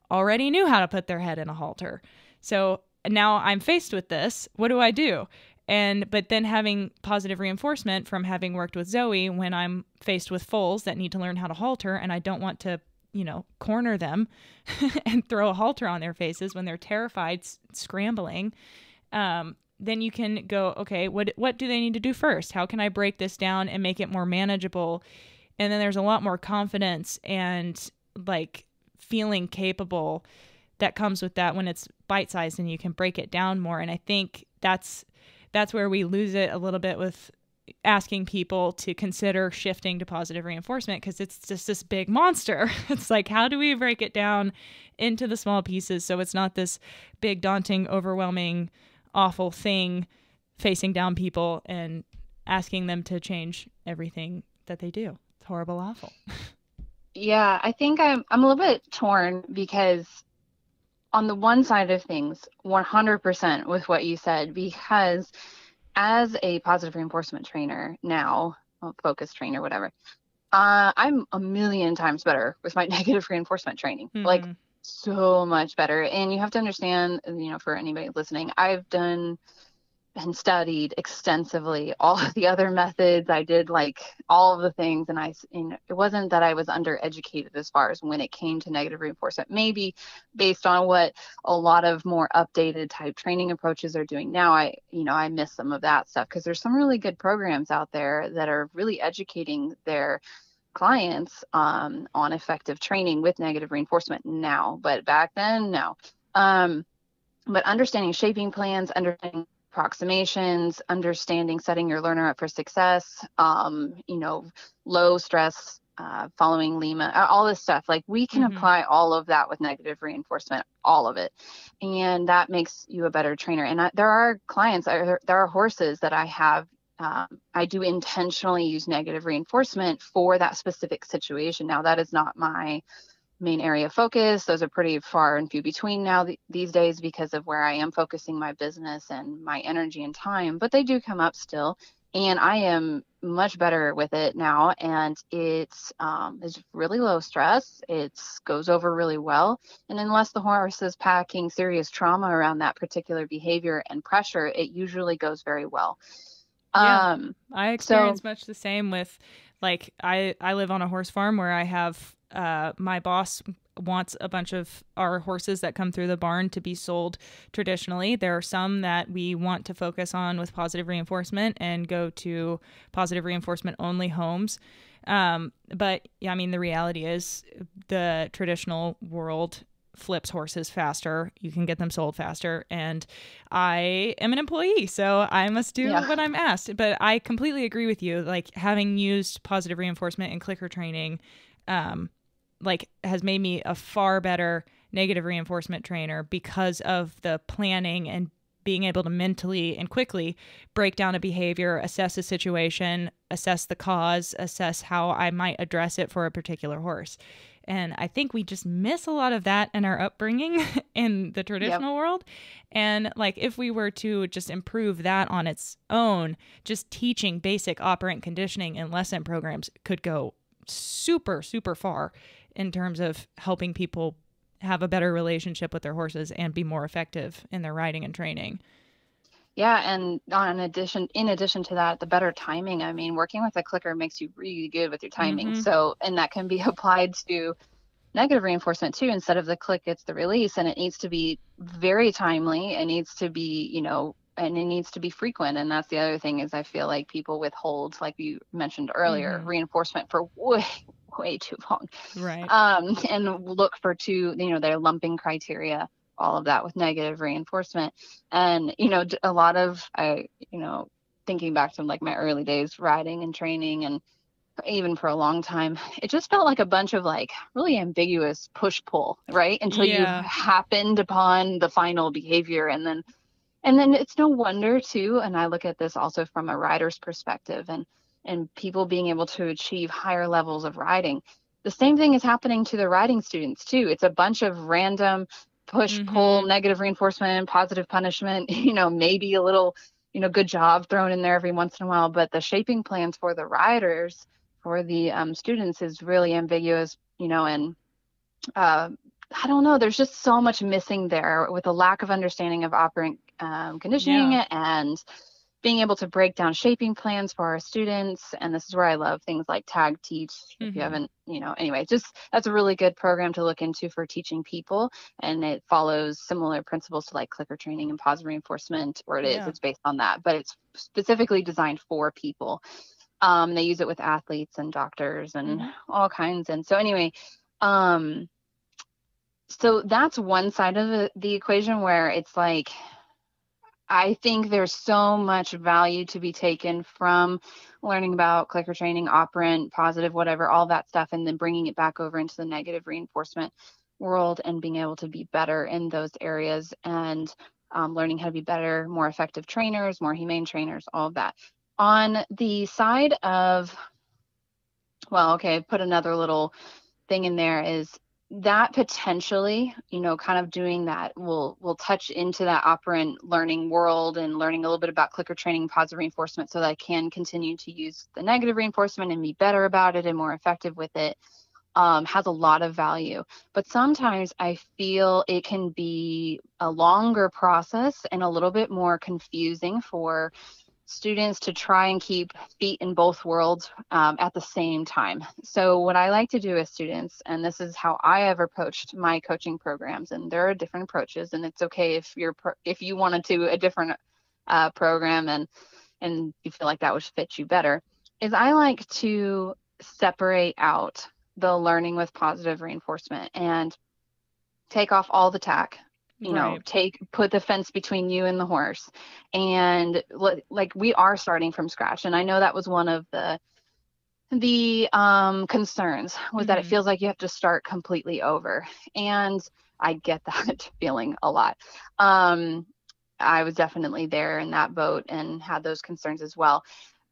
already knew how to put their head in a halter. So now I'm faced with this. What do I do? But then having positive reinforcement from having worked with Zoe, when I'm faced with foals that need to learn how to halter and I don't want to, corner them and throw a halter on their faces when they're terrified, scrambling, then you can go, okay, what do they need to do first? How can I break this down and make it more manageable? And then there's a lot more confidence and, like, feeling capable that comes with that when it's bite-sized and you can break it down more. And I think that's where we lose it a little bit with asking people to consider shifting to positive reinforcement, because it's just this big monster. It's like, how do we break it down into the small pieces so it's not this big, daunting, overwhelming, awful thing facing down people and asking them to change everything that they do? It's horrible, awful. Yeah, I think I'm a little bit torn because on the one side of things, 100% with what you said, because as a positive reinforcement trainer now, focus trainer, whatever, I'm a million times better with my negative reinforcement training, like so much better. And you have to understand, for anybody listening, I've done and studied extensively all of the other methods. I did like all of the things, and it wasn't that I was undereducated as far as when it came to negative reinforcement, maybe based on what a lot of more updated type training approaches are doing now. I miss some of that stuff because there's some really good programs out there that are really educating their clients on effective training with negative reinforcement now, but back then, no. But understanding shaping plans, understanding approximations, understanding setting your learner up for success, low stress following Lima, all this stuff. Like we can apply all of that with negative reinforcement, all of it. And that makes you a better trainer. And there are clients, there are horses that I have, I do intentionally use negative reinforcement for that specific situation. Now, that is not my main area of focus. Those are pretty far and few between now these days because of where I am focusing my business and my energy and time, but they do come up still. And I am much better with it now. And it's really low stress. It goes over really well. And unless the horse is packing serious trauma around that particular behavior and pressure, it usually goes very well. Yeah, I experience much the same with, like, I live on a horse farm where I have my boss wants a bunch of our horses that come through the barn to be sold traditionally. There are some that we want to focus on with positive reinforcement and go to positive reinforcement only homes. But yeah, I mean, the reality is the traditional world flips horses faster. You can get them sold faster. And I am an employee, so I must do what I'm asked. But I completely agree with you. Like, having used positive reinforcement and clicker training, like, has made me a far better negative reinforcement trainer because of the planning and being able to mentally and quickly break down a behavior, assess a situation, assess the cause, assess how I might address it for a particular horse. And I think we just miss a lot of that in our upbringing in the traditional world. And like, if we were to just improve that on its own, just teaching basic operant conditioning and lesson programs could go super, super far in terms of helping people have a better relationship with their horses and be more effective in their riding and training. Yeah, and in addition to that, the better timing. I mean, working with a clicker makes you really good with your timing. So, and that can be applied to negative reinforcement too. Instead of the click, it's the release, and it needs to be very timely. It needs to be, and it needs to be frequent. And that's the other thing is I feel like people withhold, like you mentioned earlier, reinforcement for way too long. Right. And look for their lumping criteria, all of that with negative reinforcement. And, a lot of, thinking back to like my early days riding and training, and even for a long time, it just felt like a bunch of like really ambiguous push-pull, right? Until you happened upon the final behavior. And then it's no wonder too, and I look at this also from a rider's perspective and people being able to achieve higher levels of riding. The same thing is happening to the riding students too. It's a bunch of random push, pull, negative reinforcement, positive punishment, maybe a little, good job thrown in there every once in a while. But the shaping plans for the riders, for the students, is really ambiguous, and I don't know, there's just so much missing there with a lack of understanding of operant conditioning and being able to break down shaping plans for our students. And this is where I love things like Tag Teach. If you haven't, anyway, just that's a really good program to look into for teaching people. And it follows similar principles to like clicker training and positive reinforcement, or it's based on that, but it's specifically designed for people. They use it with athletes and doctors and all kinds. And so anyway, so that's one side of the equation where it's like, I think there's so much value to be taken from learning about clicker training, operant, positive, whatever, all that stuff, and then bringing it back over into the negative reinforcement world and being able to be better in those areas and learning how to be better, more effective trainers, more humane trainers, all of that. On the side of, put another little thing in there is that potentially, kind of doing that will touch into that operant learning world and learning a little bit about clicker training, positive reinforcement, so that I can continue to use the negative reinforcement and be better about it and more effective with it, has a lot of value. But sometimes I feel it can be a longer process and a little bit more confusing for students to try and keep feet in both worlds at the same time. So what I like to do with students, and this is how I have approached my coaching programs, and there are different approaches, and it's okay if you wanted to a different program and you feel like that would fit you better, is I like to separate out the learning with positive reinforcement and take off all the tack. Put the fence between you and the horse. And like, we are starting from scratch. And I know that was one of the the concerns was that it feels like you have to start completely over. And I get that feeling a lot. I was definitely there in that boat and had those concerns as well.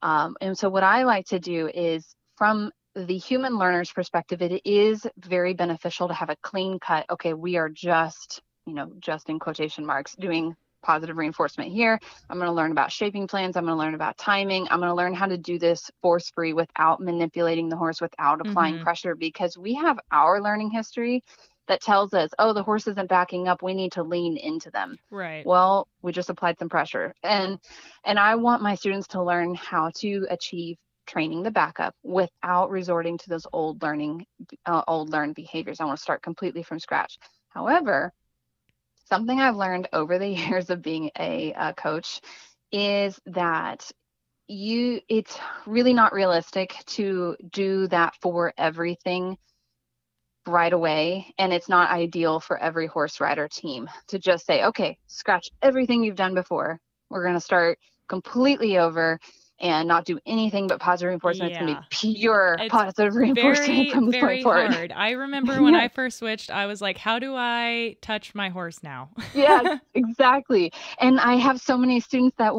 And so what I like to do is, from the human learner's perspective, it is very beneficial to have a clean cut. Okay, we are just, just in quotation marks, doing positive reinforcement here. I'm going to learn about shaping plans. I'm going to learn about timing. I'm going to learn how to do this force-free without manipulating the horse, without applying pressure, because we have our learning history that tells us, oh, the horse isn't backing up, we need to lean into them. Right. Well, we just applied some pressure. And I want my students to learn how to achieve training the backup without resorting to those old learned behaviors. I want to start completely from scratch. However, something I've learned over the years of being a coach is that it's really not realistic to do that for everything right away. And it's not ideal for every horse rider team to just say, okay, scratch everything you've done before. We're going to start completely over and not do anything but positive reinforcement. Yeah. It's going to be pure positive reinforcement from this point forward. Hard. I remember when I first switched, I was like, how do I touch my horse now? Yeah, exactly. And I have so many students that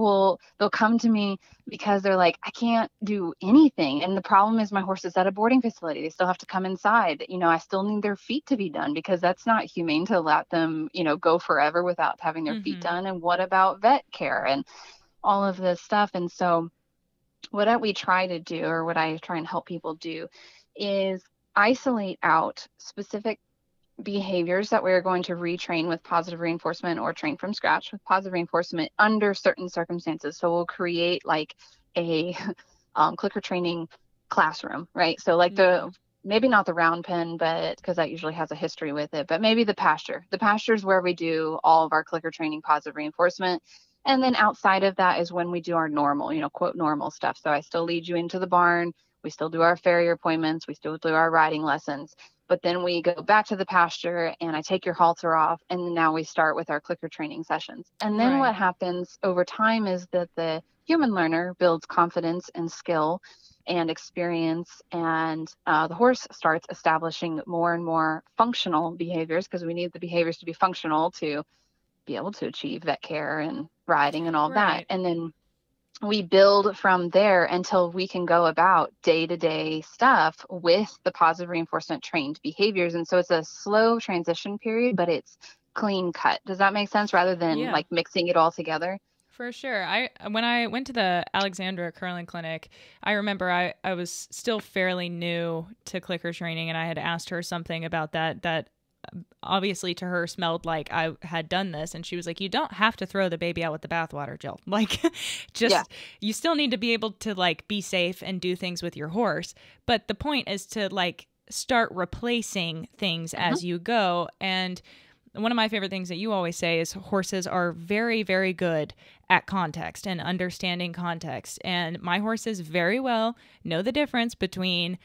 they'll come to me because they're like, I can't do anything. And the problem is my horse is at a boarding facility. They still have to come inside. I still need their feet to be done, because that's not humane to let them, go forever without having their feet done. And what about vet care and all of this stuff? And so what we try to do, or what I try and help people do, is isolate out specific behaviors that we're going to retrain with positive reinforcement, or train from scratch with positive reinforcement under certain circumstances. So we'll create like a clicker training classroom, right? So like maybe not the round pen, but because that usually has a history with it, but maybe the pasture. The pasture is where we do all of our clicker training positive reinforcement. And then outside of that is when we do our normal, quote, normal stuff. So I still lead you into the barn. We still do our farrier appointments. We still do our riding lessons. But then we go back to the pasture and I take your halter off. And now we start with our clicker training sessions. And then what happens over time is that the human learner builds confidence and skill and experience. And the horse starts establishing more and more functional behaviors, because we need the behaviors to be functional to be able to achieve vet care and riding and all that. And then we build from there until we can go about day-to-day stuff with the positive reinforcement trained behaviors. And so it's a slow transition period, but it's clean cut. Does that make sense? Rather than like mixing it all together? For sure. When I went to the Alexandra curling clinic, I remember I was still fairly new to clicker training, and I had asked her something about that obviously to her smelled like I had done this. And she was like, you don't have to throw the baby out with the bathwater, Jill. Like, you still need to be able to like be safe and do things with your horse. But the point is to like start replacing things as you go. And one of my favorite things that you always say is horses are very, very good at context and understanding context. And my horses very well know the difference between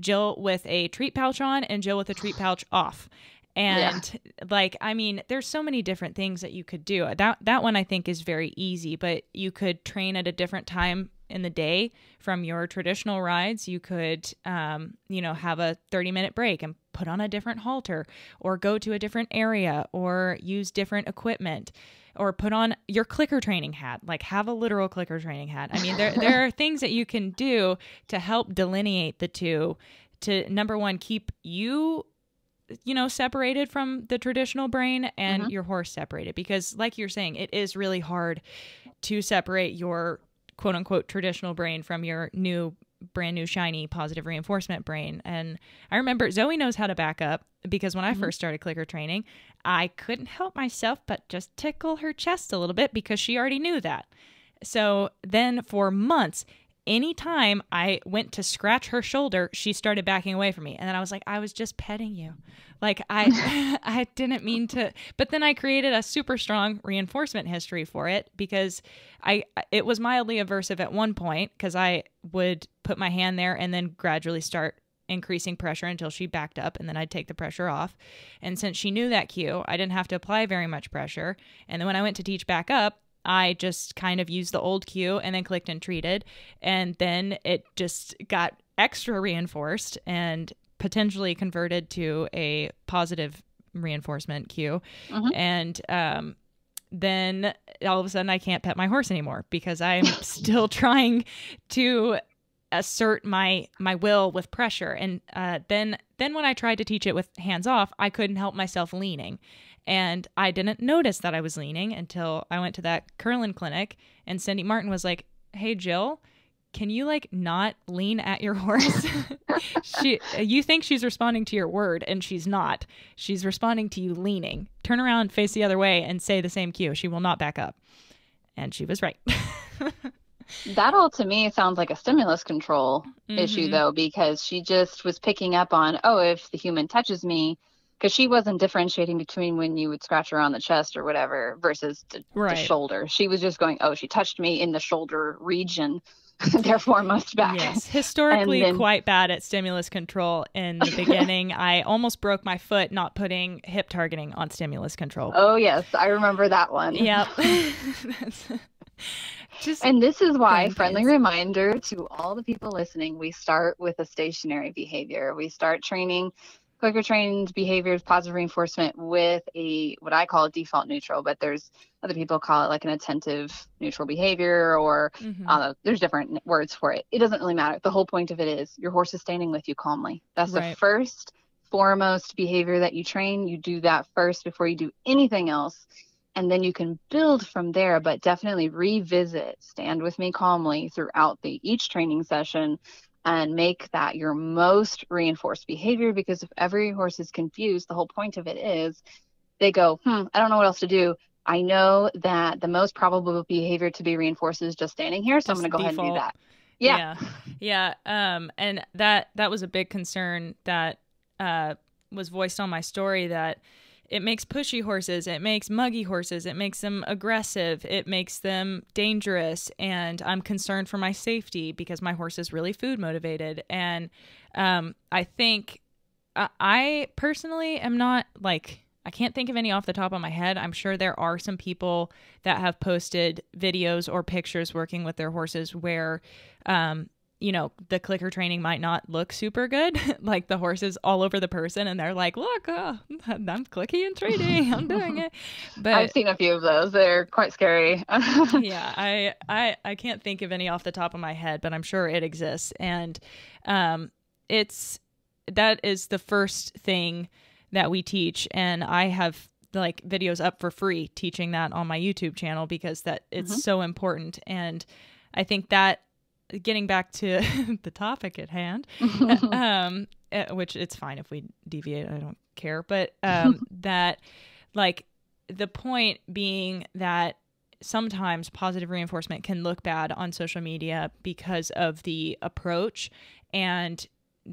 Jill with a treat pouch on and Jill with a treat pouch off. And there's so many different things that you could do. That one I think is very easy, but you could train at a different time in the day from your traditional rides. You could, have a 30-minute break and put on a different halter, or go to a different area, or use different equipment, or put on your clicker training hat, like have a literal clicker training hat. I mean, there are things that you can do to help delineate the two, to number one, keep you separated from the traditional brain and your horse separated. Because like you're saying, it is really hard to separate your quote unquote traditional brain from your brand new shiny positive reinforcement brain. And I remember Zoe knows how to back up, because when I first started clicker training, I couldn't help myself but just tickle her chest a little bit, because she already knew that. So then for months, anytime I went to scratch her shoulder, she started backing away from me. And then I was like, I was just petting you. Like I didn't mean to, but then I created a super strong reinforcement history for it, because it was mildly aversive at one point, because I would put my hand there and then gradually start increasing pressure until she backed up, and then I'd take the pressure off. And since she knew that cue, I didn't have to apply very much pressure. And then when I went to teach back up, I just kind of used the old cue and then clicked and treated. And then it just got extra reinforced and potentially converted to a positive reinforcement cue. And then all of a sudden I can't pet my horse anymore because I'm still trying to assert my will with pressure. And then when I tried to teach it with hands off, I couldn't help myself leaning. And I didn't notice that I was leaning until I went to that curling clinic, and Cindy Martin was like, "Hey, Jill, can you like not lean at your horse? You think she's responding to your word, and she's not. She's responding to you leaning. Turn around, face the other way, and say the same cue. She will not back up." And she was right. That all to me sounds like a stimulus control issue, though, because she just was picking up on, oh, if the human touches me, because she wasn't differentiating between when you would scratch her on the chest or whatever versus the shoulder. She was just going, oh, she touched me in the shoulder region, therefore must back. Yes, historically quite bad at stimulus control in the beginning. I almost broke my foot not putting hip targeting on stimulus control. Oh, yes, I remember that one. Yep. And this is why, friendly reminder to all the people listening, we start with a stationary behavior. We start training clicker trained behaviors, positive reinforcement with what I call a default neutral, but there's other people call it like an attentive neutral behavior, or there's different words for it. It doesn't really matter. The whole point of it is your horse is standing with you calmly. That's the first foremost behavior that you train. You do that first before you do anything else. And then you can build from there, but definitely revisit, stand with me calmly throughout each training session, and make that your most reinforced behavior. Because if every horse is confused, the whole point of it is they go, I don't know what else to do. I know that the most probable behavior to be reinforced is just standing here, so I'm going to go ahead and do that. Yeah. And that was a big concern that was voiced on my story, that it makes pushy horses, it makes muggy horses, it makes them aggressive, it makes them dangerous, and I'm concerned for my safety because my horse is really food motivated. And I think I personally am not like, I can't think of any off the top of my head. I'm sure there are some people that have posted videos or pictures working with their horses where the clicker training might not look super good. Like the horse is all over the person and they're like, look, I'm clicky and treating, I'm doing it. But I've seen a few of those. They're quite scary. Yeah, I can't think of any off the top of my head, but I'm sure it exists. And that is the first thing that we teach. And I have like videos up for free teaching that on my YouTube channel because it's so important. And I think that, getting back to the topic at hand, which it's fine if we deviate, I don't care. But that, like, the point being that sometimes positive reinforcement can look bad on social media because of the approach and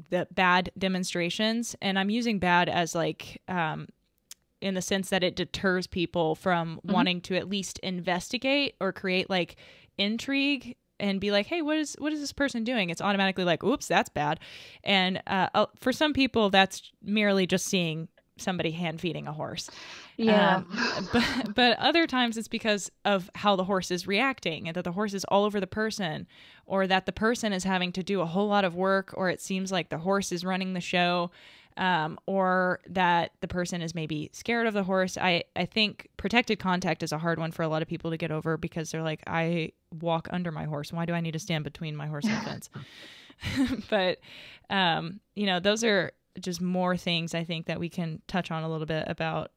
the bad demonstrations. And I'm using bad as like, in the sense that it deters people from wanting to at least investigate or create like intrigue and be like, hey, what is this person doing? It's automatically like, oops, that's bad. And for some people, that's merely just seeing somebody hand feeding a horse. Yeah. But other times it's because of how the horse is reacting, and that the horse is all over the person, or that the person is having to do a whole lot of work, or it seems like the horse is running the show. Or that the person is maybe scared of the horse. I think protected contact is a hard one for a lot of people to get over because they're like, I walk under my horse. Why do I need to stand between my horse and the fence? But, those are just more things I think that we can touch on a little bit about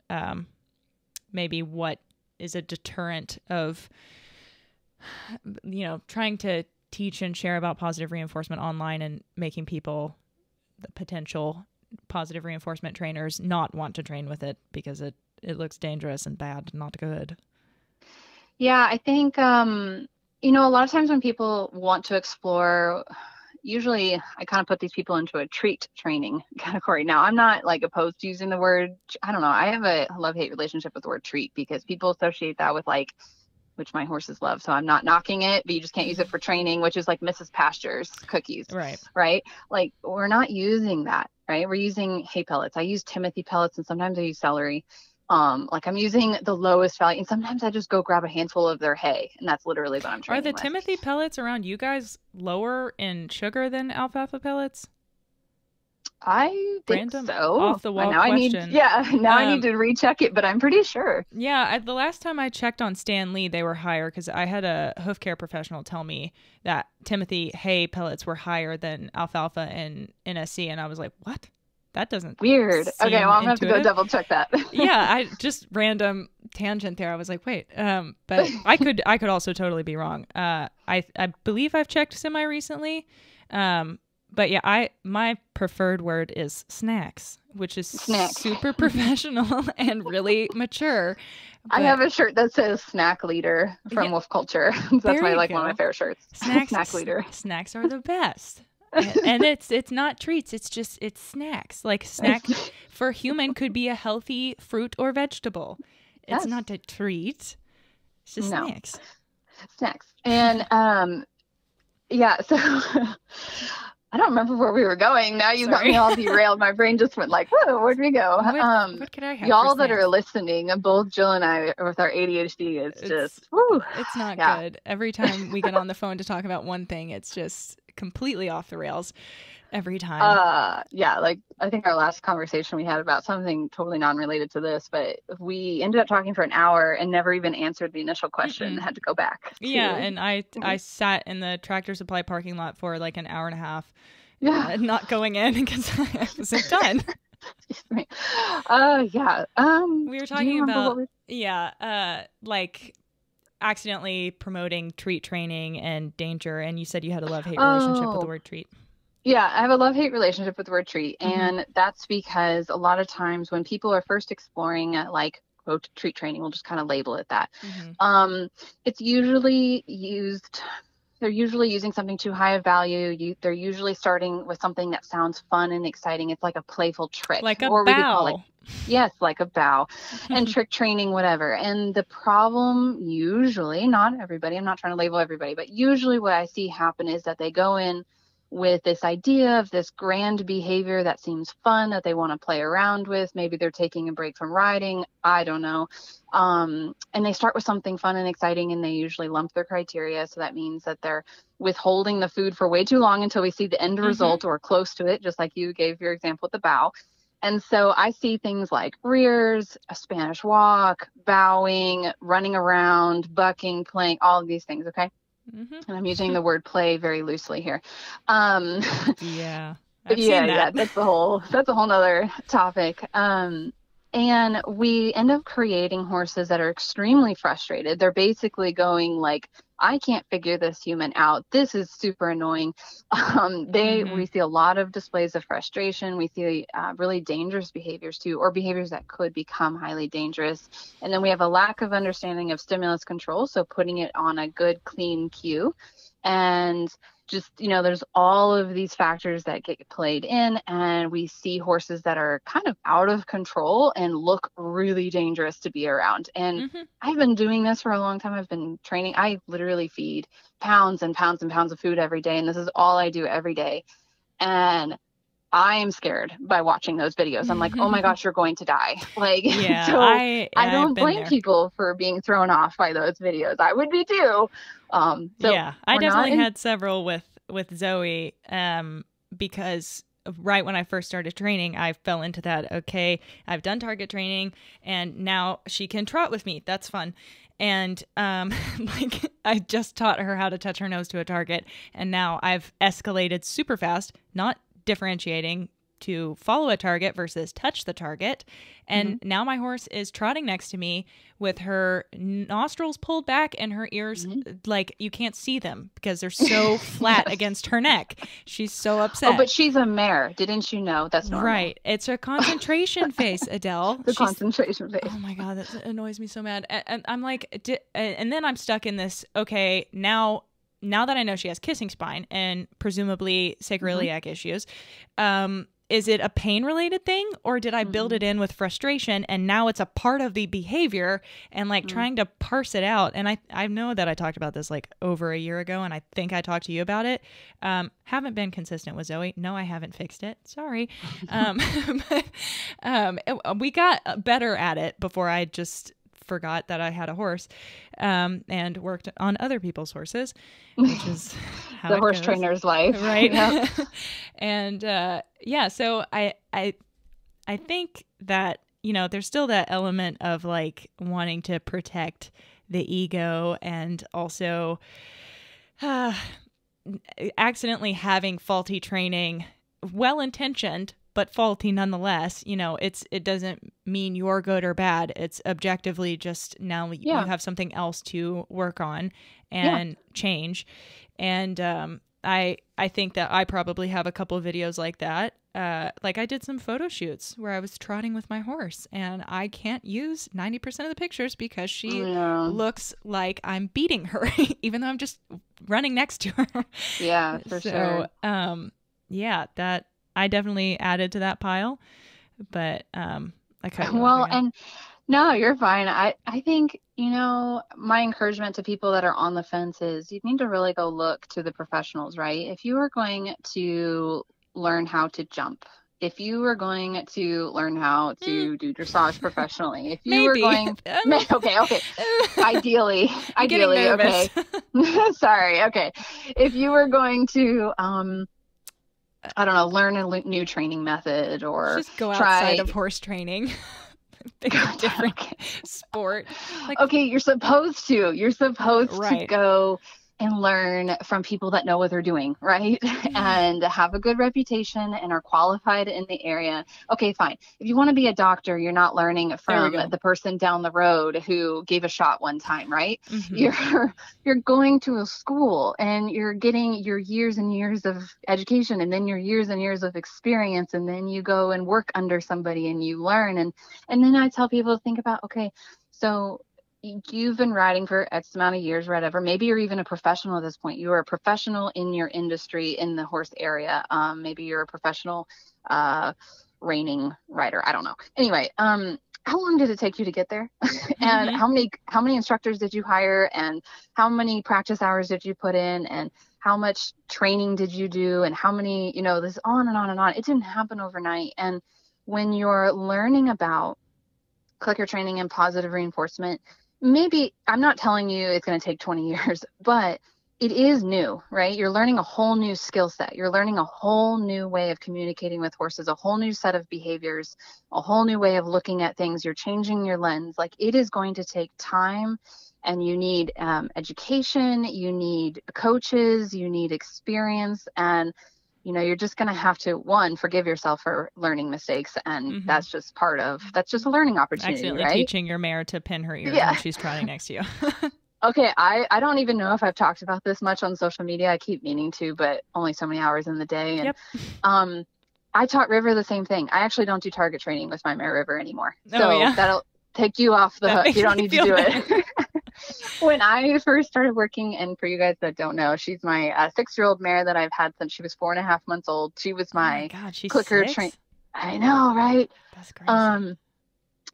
maybe what is a deterrent of, trying to teach and share about positive reinforcement online and making people, the potential positive reinforcement trainers, not want to train with it because it looks dangerous and bad, not good. Yeah, I think, a lot of times when people want to explore, usually I kind of put these people into a treat training category. Now, I'm not like opposed to using the word, I don't know, I have a love-hate relationship with the word treat because people associate that with like, which my horses love. So I'm not knocking it, but you just can't use it for training, which is like Mrs. Pasture's cookies. Right. Like we're not using that, right? We're using hay pellets. I use Timothy pellets and sometimes I use celery. Like I'm using the lowest value, and sometimes I just go grab a handful of their hay, and that's literally what I'm Are training the with. Timothy pellets around you guys lower in sugar than alfalfa pellets? I think Random so. off the wall Now I need, question. now I need to recheck it, but I'm pretty sure. Yeah, the last time I checked on Stan Lee, they were higher because I had a hoof care professional tell me that Timothy hay pellets were higher than alfalfa and NSC, and I was like, what? That doesn't Weird. seem Okay, well, I'm gonna have to go intuitive. double check that. Yeah, I just random tangent there. I was like, wait, but I could also totally be wrong. I believe I've checked semi recently, but yeah, my preferred word is snacks, which is super professional and really mature. I have a shirt that says snack leader from Wolf Culture. That's one of my favorite shirts. Snack leader. Snacks are the best. And it's not treats, it's snacks. Like snack for human could be a healthy fruit or vegetable. It's not a treat. It's just snacks. And yeah, so I don't remember where we were going. Now you got me all derailed. My brain just went like, whoa, where'd we go? What could I have? Y'all that are listening, both Jill and I with our ADHD, it's not good. Every time we get on the phone to talk about one thing, it's just completely off the rails every time. Yeah, like I think our last conversation we had about something totally non-related to this, but we ended up talking for an hour and never even answered the initial question and had to go back. And I sat in the Tractor Supply parking lot for like an hour and a half. Yeah. Not going in because I wasn't done. Excuse me. Yeah. We were talking about like accidentally promoting treat training and danger, and you said you had a love-hate relationship with the word treat. Yeah, I have a love-hate relationship with the word treat, and that's because a lot of times when people are first exploring like quote treat training, we'll just kind of label it that. It's usually used. They're usually using something too high of value. They're usually starting with something that sounds fun and exciting. It's like a playful trick. Like a bow. Yes, like a bow. And trick training, whatever. And the problem usually, not everybody, I'm not trying to label everybody, but usually what I see happen is that they go in with this idea of this grand behavior that seems fun, that they want to play around with. Maybe they're taking a break from riding. I don't know. And they start with something fun and exciting, and they usually lump their criteria. So that means that they're withholding the food for way too long until we see the end result or close to it, just like you gave your example with the bow. And so I see things like rears, a Spanish walk, bowing, running around, bucking, playing, all of these things. Okay. And I'm using the word play very loosely here. Yeah, I've seen that. Yeah, that's a whole nother topic. And we end up creating horses that are extremely frustrated. They're basically going like, I can't figure this human out. This is super annoying. We see a lot of displays of frustration. We see really dangerous behaviors too, or behaviors that could become highly dangerous. And then we have a lack of understanding of stimulus control. So putting it on a good, clean cue. And just, there's all of these factors that get played in, and we see horses that are kind of out of control and look really dangerous to be around. And I've been doing this for a long time. I've been training. I literally feed pounds and pounds and pounds of food every day, and this is all I do every day. And I am scared by watching those videos. I'm like, oh my gosh, you're going to die. Like, yeah, so I don't blame people for being thrown off by those videos. I would be too. I definitely had several with Zoe, because right when I first started training, I fell into that. Okay, I've done target training and now she can trot with me. That's fun. And like I just taught her how to touch her nose to a target, and now I've escalated super fast, not differentiating to follow a target versus touch the target. And now my horse is trotting next to me with her nostrils pulled back and her ears like you can't see them because they're so flat against her neck. She's so upset. Oh, but she's a mare. Didn't you know? That's normal. Right. It's a concentration face, Adele. Concentration face. Oh my God, that annoys me so mad. And I'm like, and then I'm stuck in this, okay, now that I know she has kissing spine and presumably sacroiliac issues, is it a pain related thing, or did I build it in with frustration and now it's a part of the behavior, and like trying to parse it out? And I know that I talked about this like over a year ago, and I think I talked to you about it. Haven't been consistent with Zoe. No, I haven't fixed it. Sorry. We got better at it before I just forgot that I had a horse, and worked on other people's horses, which is how the it horse goes. trainer's life. Right. Yep. And, so I think that, there's still that element of like wanting to protect the ego, and also, accidentally having faulty training, well-intentioned, but faulty nonetheless. It doesn't mean you're good or bad. It's objectively just now you have something else to work on and change. And I think that I probably have a couple of videos like that. Like I did some photo shoots where I was trotting with my horse, and I can't use 90% of the pictures because she looks like I'm beating her, even though I'm just running next to her. Yeah, for sure. That I definitely added to that pile, but I cut you off Well, again. and no, you're fine. I think, my encouragement to people that are on the fence is you need to really go look to the professionals, right? If you are going to learn how to jump, if you are going to learn how to do dressage professionally, if you were going, okay, ideally, okay. Sorry. Okay. If you were going to, I don't know, learn a new training method, or just go outside of horse training. Pick a different sport. Like, okay, you're supposed to go and learn from people that know what they're doing, right? And have a good reputation and are qualified in the area. Okay, fine. If you want to be a doctor, you're not learning from the person down the road who gave a shot one time, right? You're going to a school and you're getting your years and years of education, and then your years and years of experience, and then you go and work under somebody and you learn. And then I tell people to think about, okay, so you've been riding for X amount of years, whatever. Maybe you're even a professional at this point. You are a professional in your industry, in the horse area. Maybe you're a professional reining rider. I don't know. Anyway, how long did it take you to get there? And how many instructors did you hire? And how many practice hours did you put in? And how much training did you do? And how many, this on and on and on. It didn't happen overnight. And when you're learning about clicker training and positive reinforcement, maybe, I'm not telling you it's going to take 20 years, but it is new, right? You're learning a whole new skill set. You're learning a whole new way of communicating with horses, a whole new set of behaviors, a whole new way of looking at things. You're changing your lens. Like, it is going to take time, and you need education, you need coaches, you need experience, and you're just going to have to, one, forgive yourself for learning mistakes. And that's just that's just a learning opportunity, accidentally right? Teaching your mare to pin her ears when she's trotting next to you. Okay. I don't even know if I've talked about this much on social media. I keep meaning to, but only so many hours in the day. And I taught River the same thing. I actually don't do target training with my mare River anymore. So that'll take you off the hook. You don't need to do it. When I first started working, and for you guys that don't know, she's my 6-year-old mare that I've had since she was 4.5 months old. She was my clicker train. I know, right? That's crazy.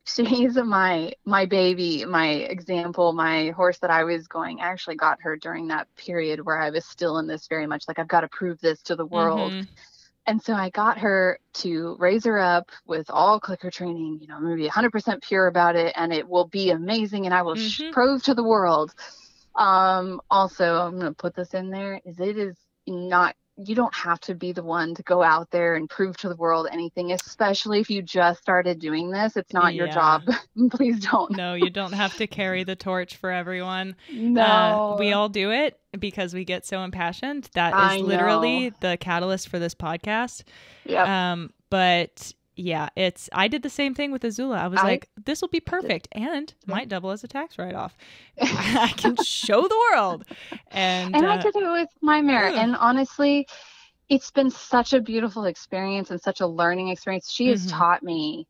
She's my baby, my example, my horse that I was going. I actually got her during that period where I was still in this very much like, I've got to prove this to the world. And so I got her to raise her up with all clicker training, I'm going to be 100% pure about it, and it will be amazing, and I will prove to the world. Also, I'm going to put this in there, it is not, you don't have to be the one to go out there and prove to the world anything, especially if you just started doing this. It's not your job. Please don't. No, you don't have to carry the torch for everyone. No. We all do it because we get so impassioned. That is literally the catalyst for this podcast. But yeah, I did the same thing with Azula. I was like, this will be perfect and might double as a tax write-off. I can show the world. And I did it with my mare. And honestly, it's been such a beautiful experience and such a learning experience. She has taught me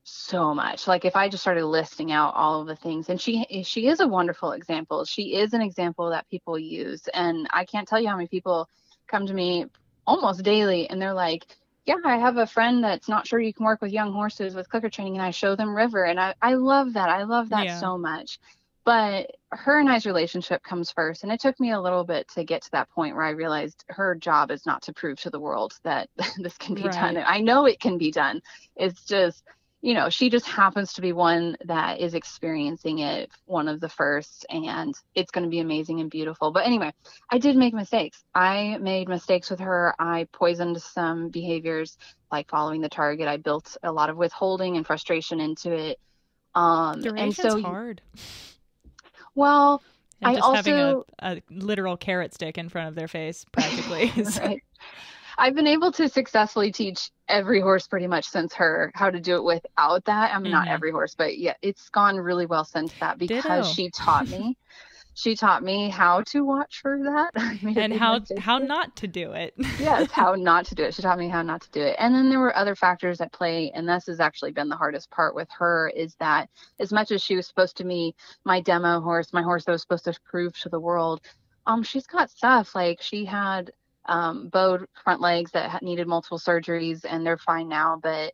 so much. Like, if I just started listing out all of the things, and she is a wonderful example. She is an example that people use. And I can't tell you how many people come to me almost daily and they're like, Yeah, I have a friend that's not sure you can work with young horses with clicker training, and I show them River, and I love that. I love that Yeah. so much. But her and I's relationship comes first, and it took me a little bit to get to that point where I realized her job is not to prove to the world that this can be done. Right. I know it can be done. It's just, she just happens to be one that is experiencing it, one of the first, and it's going to be amazing and beautiful. But anyway, I did make mistakes. I made mistakes with her. I poisoned some behaviors like following the target. I built a lot of withholding and frustration into it. And Duration's so, hard. well, And I just having also, a literal carrot stick in front of their face practically. right. I've been able to successfully teach every horse pretty much since her how to do it without that. I mean, not every horse, but yeah, it's gone really well since that because Ditto. she taught me. She taught me how to watch for that. And how not to do it. Yes, how not to do it. She taught me how not to do it. And then there were other factors at play, and this has actually been the hardest part with her, is that as much as she was supposed to be my demo horse, my horse that was supposed to prove to the world, she's got stuff like she had bowed front legs that needed multiple surgeries, and they're fine now, but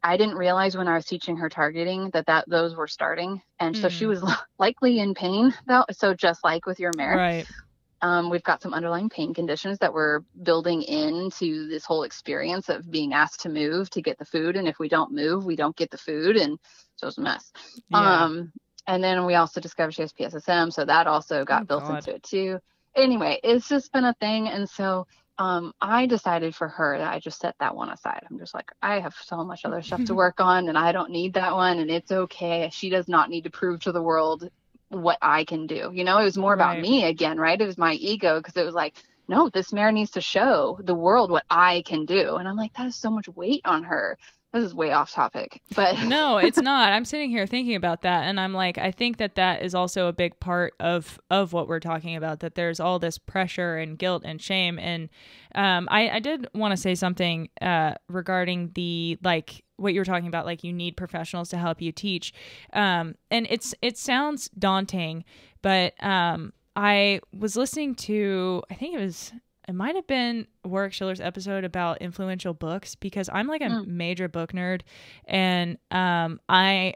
I didn't realize when I was teaching her targeting that those were starting. And so she was likely in pain though. So just like with your mare, right. We've got some underlying pain conditions that we're building into this whole experience of being asked to move to get the food. And if we don't move, we don't get the food. And so it's a mess. Yeah. And then we also discovered she has PSSM. So that also got built into it too. Anyway, it's just been a thing. And so I decided for her that I just set that one aside. I'm just like, I have so much other stuff to work on, and I don't need that one, and it's okay. She does not need to prove to the world what I can do. It was more about me again, right? It was my ego, because it was like, no, this mare needs to show the world what I can do. And I'm like, that is so much weight on her. This is way off topic, but no, it's not. I'm sitting here thinking about that, and I'm like, I think that is also a big part of what we're talking about, that there's all this pressure and guilt and shame. And I did want to say something regarding the, like, what you were talking about, like, you need professionals to help you teach. And it sounds daunting, but I was listening to, I think it might have been Warwick Schiller's episode about influential books, because I'm like a major book nerd, and I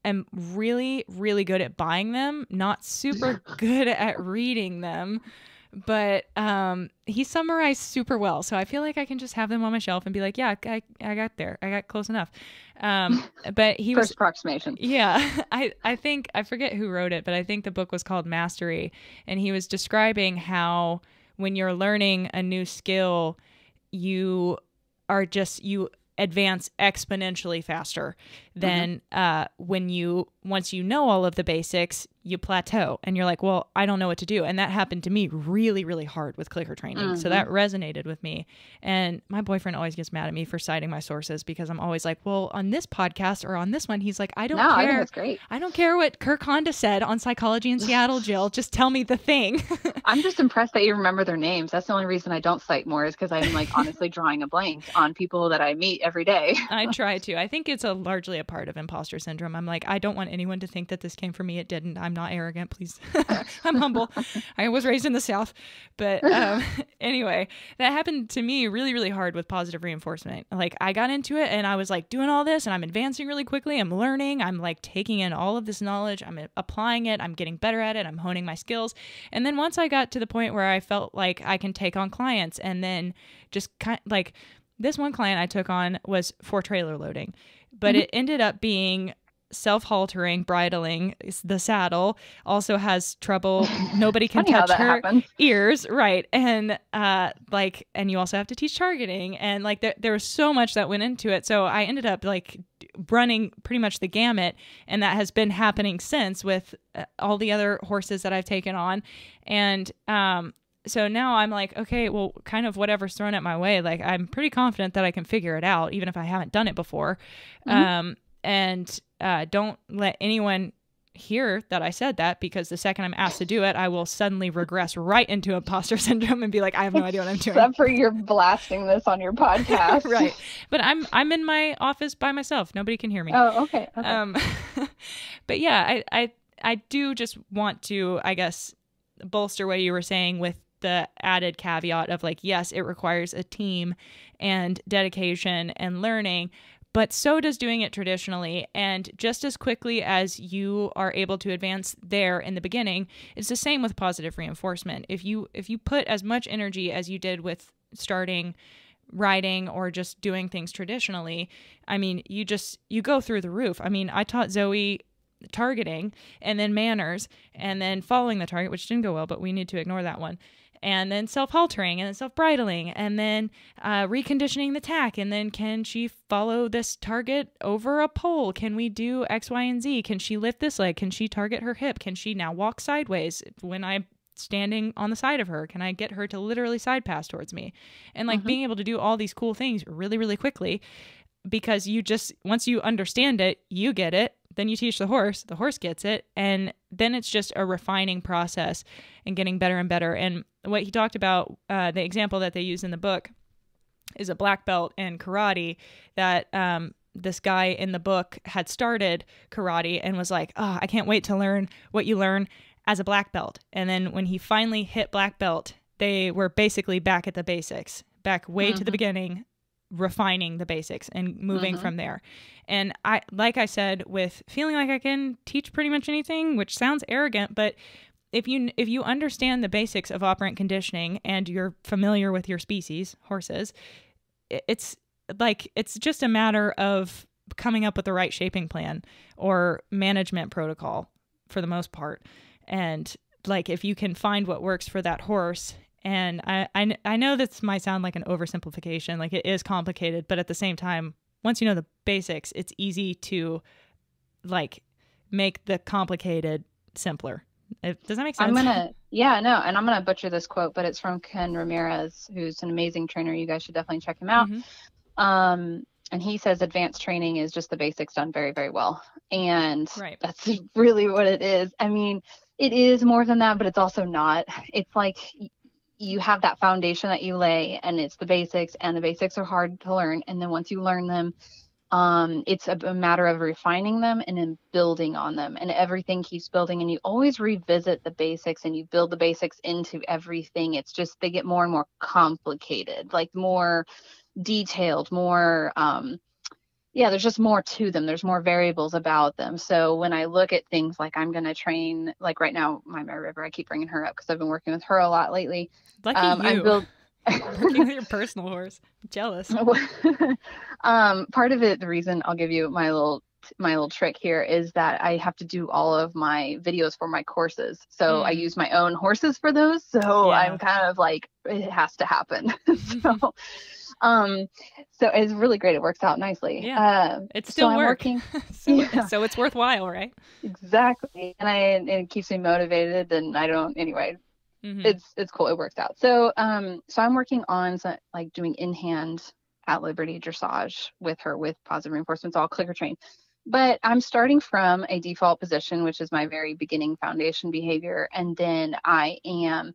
am really, really good at buying them, not super good at reading them, but he summarized super well. So I feel like I can just have them on my shelf and be like, yeah, I got there. I got close enough. But he first approximation. Yeah. I think, I forget who wrote it, but I think the book was called Mastery. And he was describing how when you're learning a new skill, you advance exponentially faster than once you know all of the basics, you plateau and you're like, well, I don't know what to do. And that happened to me really, really hard with clicker training. So that resonated with me. And my boyfriend always gets mad at me for citing my sources, because I'm always like, well, on this podcast or on this one, he's like, I don't care. I think that's great. I don't care what Kirk Honda said on Psychology in Seattle, Jill. Just tell me the thing. I'm just impressed that you remember their names. That's the only reason I don't cite more, is because I'm like honestly drawing a blank on people that I meet every day. I try to. I think it's largely a part of imposter syndrome. I'm like, I don't want anyone to think that this came from me. It didn't. I'm not arrogant, please. I'm humble. I was raised in the South. But anyway, that happened to me really, really hard with positive reinforcement. Like, I got into it and I was like doing all this and I'm advancing really quickly. I'm learning. I'm like taking in all of this knowledge. I'm applying it. I'm getting better at it. I'm honing my skills. And then once I got to the point where I felt like I can take on clients, and then just kind of like, this one client I took on was for trailer loading, but it ended up being self-haltering, bridling the saddle, also has trouble. Nobody can touch her ears. Right. And and you also have to teach targeting, and like there was so much that went into it. So I ended up like running pretty much the gamut, and that has been happening since with all the other horses that I've taken on. And so now I'm like, okay, well, kind of whatever's thrown at my way, like I'm pretty confident that I can figure it out, even if I haven't done it before. And don't let anyone hear that I said that, because the second I'm asked to do it, I will suddenly regress right into imposter syndrome and be like, I have no idea what I'm doing. Except for you're blasting this on your podcast. Right. But I'm in my office by myself. Nobody can hear me. Oh, okay. But yeah, I do just want to, I guess, bolster what you were saying with the added caveat of like, yes, it requires a team and dedication and learning, but so does doing it traditionally. And just as quickly as you are able to advance there in the beginning, it's the same with positive reinforcement. If you put as much energy as you did with starting riding or just doing things traditionally, I mean, you go through the roof. I mean, I taught Zoe targeting and then manners and then following the target, which didn't go well, but we need to ignore that one. And then self-haltering and then self-bridling and then reconditioning the tack. And then can she follow this target over a pole? Can we do X, Y, and Z? Can she lift this leg? Can she target her hip? Can she now walk sideways when I'm standing on the side of her? Can I get her to literally side pass towards me? And like being able to do all these cool things really, really quickly, because once you understand it, you get it. Then you teach the horse gets it. And then it's just a refining process and getting better and better. And what he talked about, the example that they use in the book is a black belt in karate that this guy in the book had started karate and was like, oh, I can't wait to learn what you learn as a black belt. And then when he finally hit black belt, they were basically back at the basics, back way to the beginning, refining the basics and moving from there. And like I said, with feeling like I can teach pretty much anything, which sounds arrogant, but if you understand the basics of operant conditioning and you're familiar with your species, horses, it's just a matter of coming up with the right shaping plan or management protocol for the most part. And like, if you can find what works for that horse. And I know this might sound like an oversimplification, like it is complicated, but at the same time, once you know the basics, it's easy to like make the complicated simpler. Does that make sense? And I'm gonna butcher this quote, but it's from Ken Ramirez, who's an amazing trainer. You guys should definitely check him out. And he says advanced training is just the basics done very, very well. And that's really what it is. I mean, it is more than that, but it's also not. It's like you have that foundation that you lay, and it's the basics, and the basics are hard to learn. And then once you learn them, it's a matter of refining them and then building on them, and everything keeps building, and you always revisit the basics and you build the basics into everything. It's just, they get more and more complicated, like more detailed, more, there's just more to them. There's more variables about them. So when I look at things like I'm going to train, like right now, my Mary River, I keep bringing her up because I've been working with her a lot lately. Lucky you. Working with your personal horse. I'm jealous. Part of it, the reason I'll give you my little trick here is that I have to do all of my videos for my courses. So I use my own horses for those. So I'm kind of like, it has to happen. So it's really great. It works out nicely. Yeah. It's still working. So it's worthwhile, right? Exactly. And it keeps me motivated, and I don't, anyway, it's cool. It works out. So I'm working on like doing in-hand at liberty dressage with her with positive reinforcements, all clicker trained. But I'm starting from a default position, which is my very beginning foundation behavior. And then I am,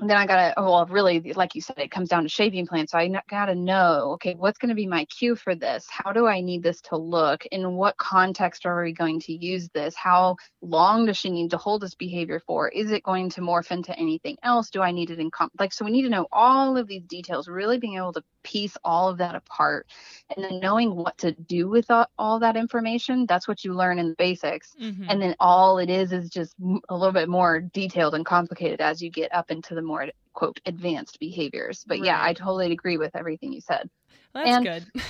and then I really, like you said, it comes down to shaping plan. So I got to know, okay, what's going to be my cue for this? How do I need this to look? In what context are we going to use this? How long does she need to hold this behavior for? Is it going to morph into anything else? Do I need it in so we need to know all of these details, really being able to piece all of that apart, and then knowing what to do with all that information. That's what you learn in the basics. And then all it is just a little bit more detailed and complicated as you get up into the more, quote, advanced behaviors. But yeah, I totally agree with everything you said. Well, that's good.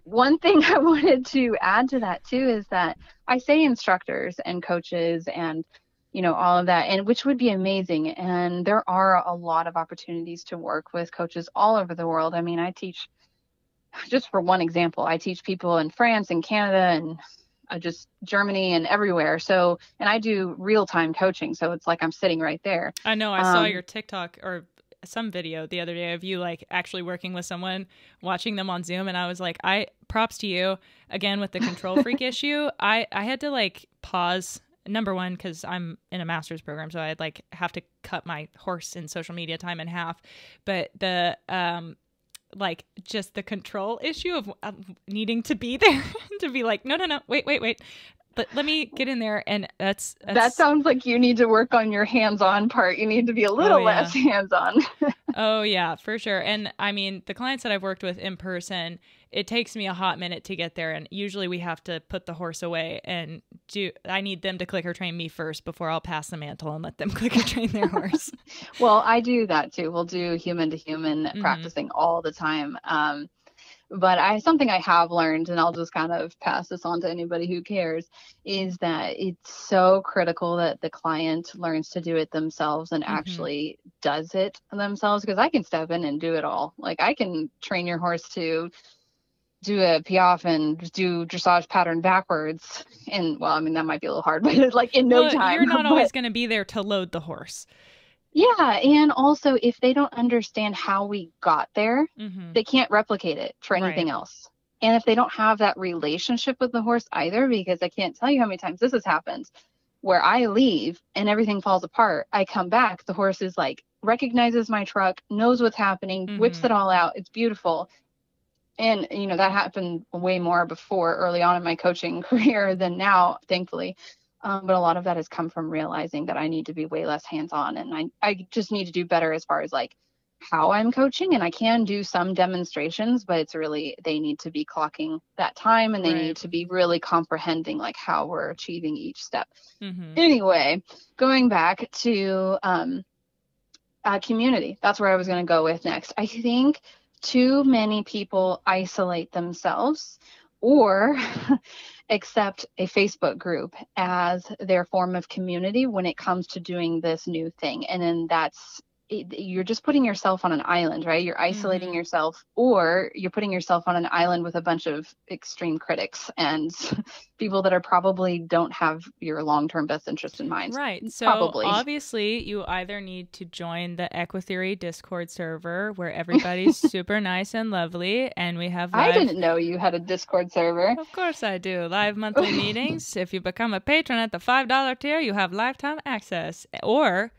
One thing I wanted to add to that too is that I say instructors and coaches and, all of that, and which would be amazing. And there are a lot of opportunities to work with coaches all over the world. I mean, I teach, just for one example, I teach people in France and Canada and just Germany and everywhere. So, and I do real-time coaching. So it's like I'm sitting right there. I know. I saw your TikTok or some video the other day of you like actually working with someone, watching them on Zoom. And I was like, props to you again with the control freak issue. I had to like pause, number one, because I'm in a master's program. So I'd like have to cut my horse and social media time in half. But the, like just the control issue of needing to be there to be like, no, wait. let me get in there. And that sounds like you need to work on your hands-on part. You need to be a little less hands-on. Oh yeah, for sure. And I mean, the clients that I've worked with in person, it takes me a hot minute to get there. And usually we have to put the horse away and I need them to clicker train me first before I'll pass the mantle and let them clicker train their horse. Well, I do that too. We'll do human to human practicing all the time. But something I have learned, and I'll just kind of pass this on to anybody who cares, is that it's so critical that the client learns to do it themselves and actually does it themselves. Because I can step in and do it all. Like I can train your horse to do a piaffe and do dressage pattern backwards. And well, I mean, that might be a little hard, but like in no time. You're not always going to be there to load the horse. Yeah. And also, if they don't understand how we got there, they can't replicate it for anything else. And if they don't have that relationship with the horse either, because I can't tell you how many times this has happened, where I leave and everything falls apart. I come back, the horse is like, recognizes my truck, knows what's happening, whips it all out. It's beautiful. And, you know, that happened way more before early on in my coaching career than now, thankfully. But a lot of that has come from realizing that I need to be way less hands-on, and I just need to do better as far as like how I'm coaching. And I can do some demonstrations, but it's really, they need to be clocking that time, and they need to be really comprehending like how we're achieving each step. Anyway, going back to community, that's where I was going to go with next. I think too many people isolate themselves or accept a Facebook group as their form of community when it comes to doing this new thing. And then you're just putting yourself on an island, right? You're isolating yourself, or you're putting yourself on an island with a bunch of extreme critics and people that are probably don't have your long-term best interest in mind. Right. So obviously you either need to join the EquiTheory Discord server where everybody's super nice and lovely, and we have I didn't know you had a Discord server. Of course I do. Live monthly meetings. If you become a patron at the $5 tier, you have lifetime access. Or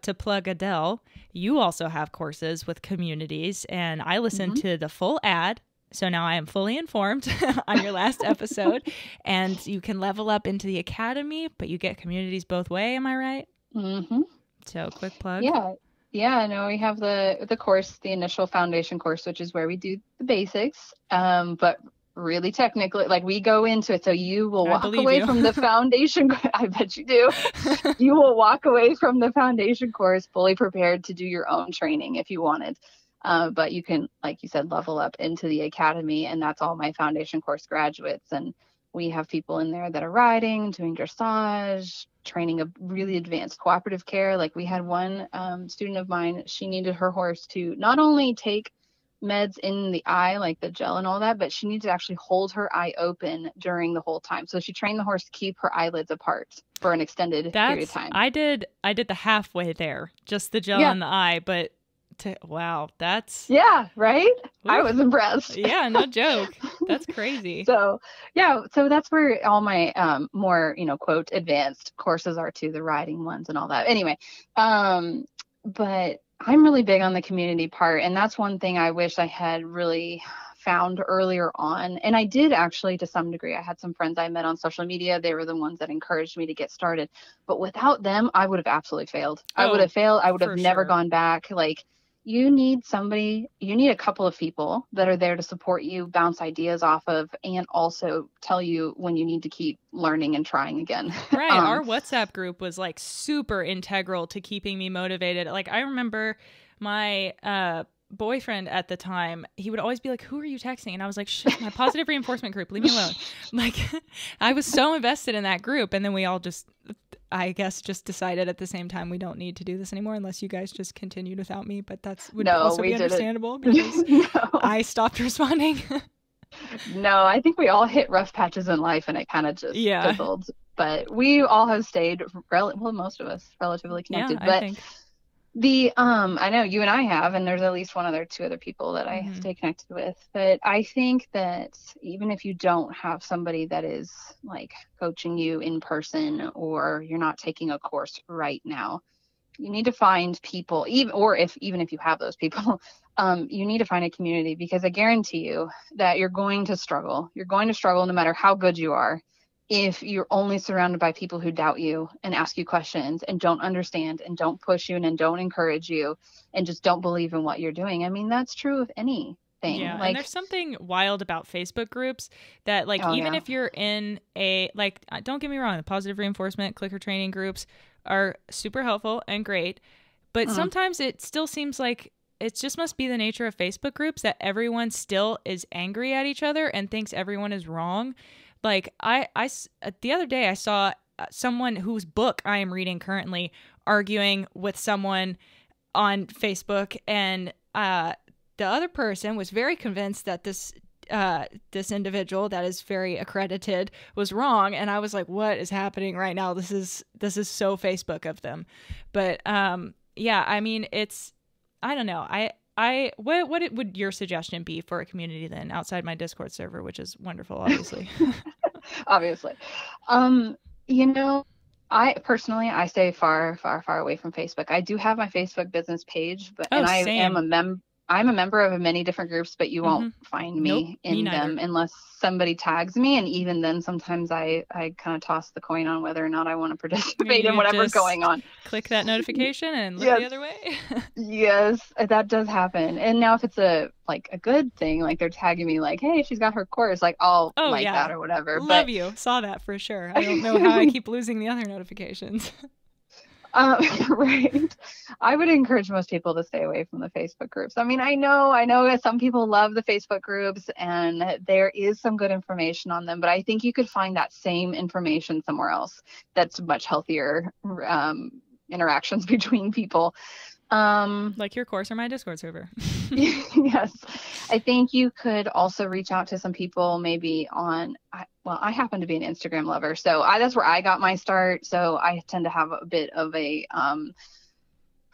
to plug Adele, you also have courses with communities, and I listened to the full ad, so now I am fully informed on your last episode. And you can level up into the academy, but you get communities both way. Am I right? So quick plug. Yeah. No, we have the course, the initial foundation course, which is where we do the basics. But really technically, like we go into it, so you will walk away from the foundation. I bet you do. You will walk away from the foundation course fully prepared to do your own training if you wanted. But you can, like you said, level up into the academy, and that's all my foundation course graduates. And we have people in there that are riding, doing dressage, training a really advanced cooperative care. Like we had one student of mine, she needed her horse to not only take meds in the eye, like the gel and all that, but she needed to actually hold her eye open during the whole time. So she trained the horse to keep her eyelids apart for an extended period of time. I did the halfway there, just the gel in the eye, but wow, that's right. Oof. I was impressed. Yeah, no joke. That's crazy. So that's where all my more, quote, advanced courses are too, the riding ones and all that. Anyway, but I'm really big on the community part, and that's one thing I wish I had really found earlier on. And I did actually, to some degree. I had some friends I met on social media. They were the ones that encouraged me to get started. But without them, I would have absolutely failed. I would have failed. I would have never gone back. Like, you need a couple of people that are there to support you, bounce ideas off of, and also tell you when you need to keep learning and trying again. Right. Our WhatsApp group was like super integral to keeping me motivated. Like I remember my boyfriend at the time, he would always be like, "Who are you texting?" And I was like, "Shit, my positive reinforcement group, leave me alone." Like I was so invested in that group. And then we all just decided at the same time, we don't need to do this anymore unless you guys just continued without me. But would also be understandable because I stopped responding. No, I think we all hit rough patches in life, and it kind of just fizzled. But we all have stayed, most of us, relatively connected. Yeah, but I think. I know you and I have, and there's at least two other people that I stay connected with. But I think that even if you don't have somebody that is like coaching you in person, or you're not taking a course right now, you need to find people, even if you have those people, you need to find a community, because I guarantee you that you're going to struggle. You're going to struggle no matter how good you are. if you're only surrounded by people who doubt you and ask you questions and don't understand and don't push you and don't encourage you and just don't believe in what you're doing. I mean, that's true of anything. Yeah, and Like, there's something wild about Facebook groups that, like, oh even yeah. if you're in a, like, don't get me wrong, the positive reinforcement, clicker training groups are super helpful and great, but Mm. sometimes it still seems like it just must be the nature of Facebook groups that everyone still is angry at each other and thinks everyone is wrong. Like, the other day I saw someone whose book I am reading currently arguing with someone on Facebook, and the other person was very convinced that this individual that is very accredited was wrong, and I was like, what is happening right now? This is so Facebook of them. But yeah, I mean, I don't know. What would your suggestion be for a community then outside my Discord server, which is wonderful, obviously? Obviously. You know, I personally, I stay far, far, far away from Facebook. I do have my Facebook business page, but Oh, and same. I'm a member of many different groups, but you won't find Nope, me me in neither. them unless somebody tags me. And even then, sometimes I kind of toss the coin on whether or not I want to participate in You whatever's going just on. click that notification and look Yes, the other way. yes, that does happen. And now if it's a good thing, like they're tagging me like, hey, she's got her course, like I'll Oh like yeah. that or whatever. Love But you. Saw that for sure. I don't know how I keep losing the other notifications. right. I would encourage most people to stay away from the Facebook groups. I mean, I know that some people love the Facebook groups and there is some good information on them, but I think you could find that same information somewhere else that's much healthier interactions between people. Like your course or my Discord server. Yes. I think you could also reach out to some people maybe I happen to be an Instagram lover, so that's where I got my start. So I tend to have a bit of a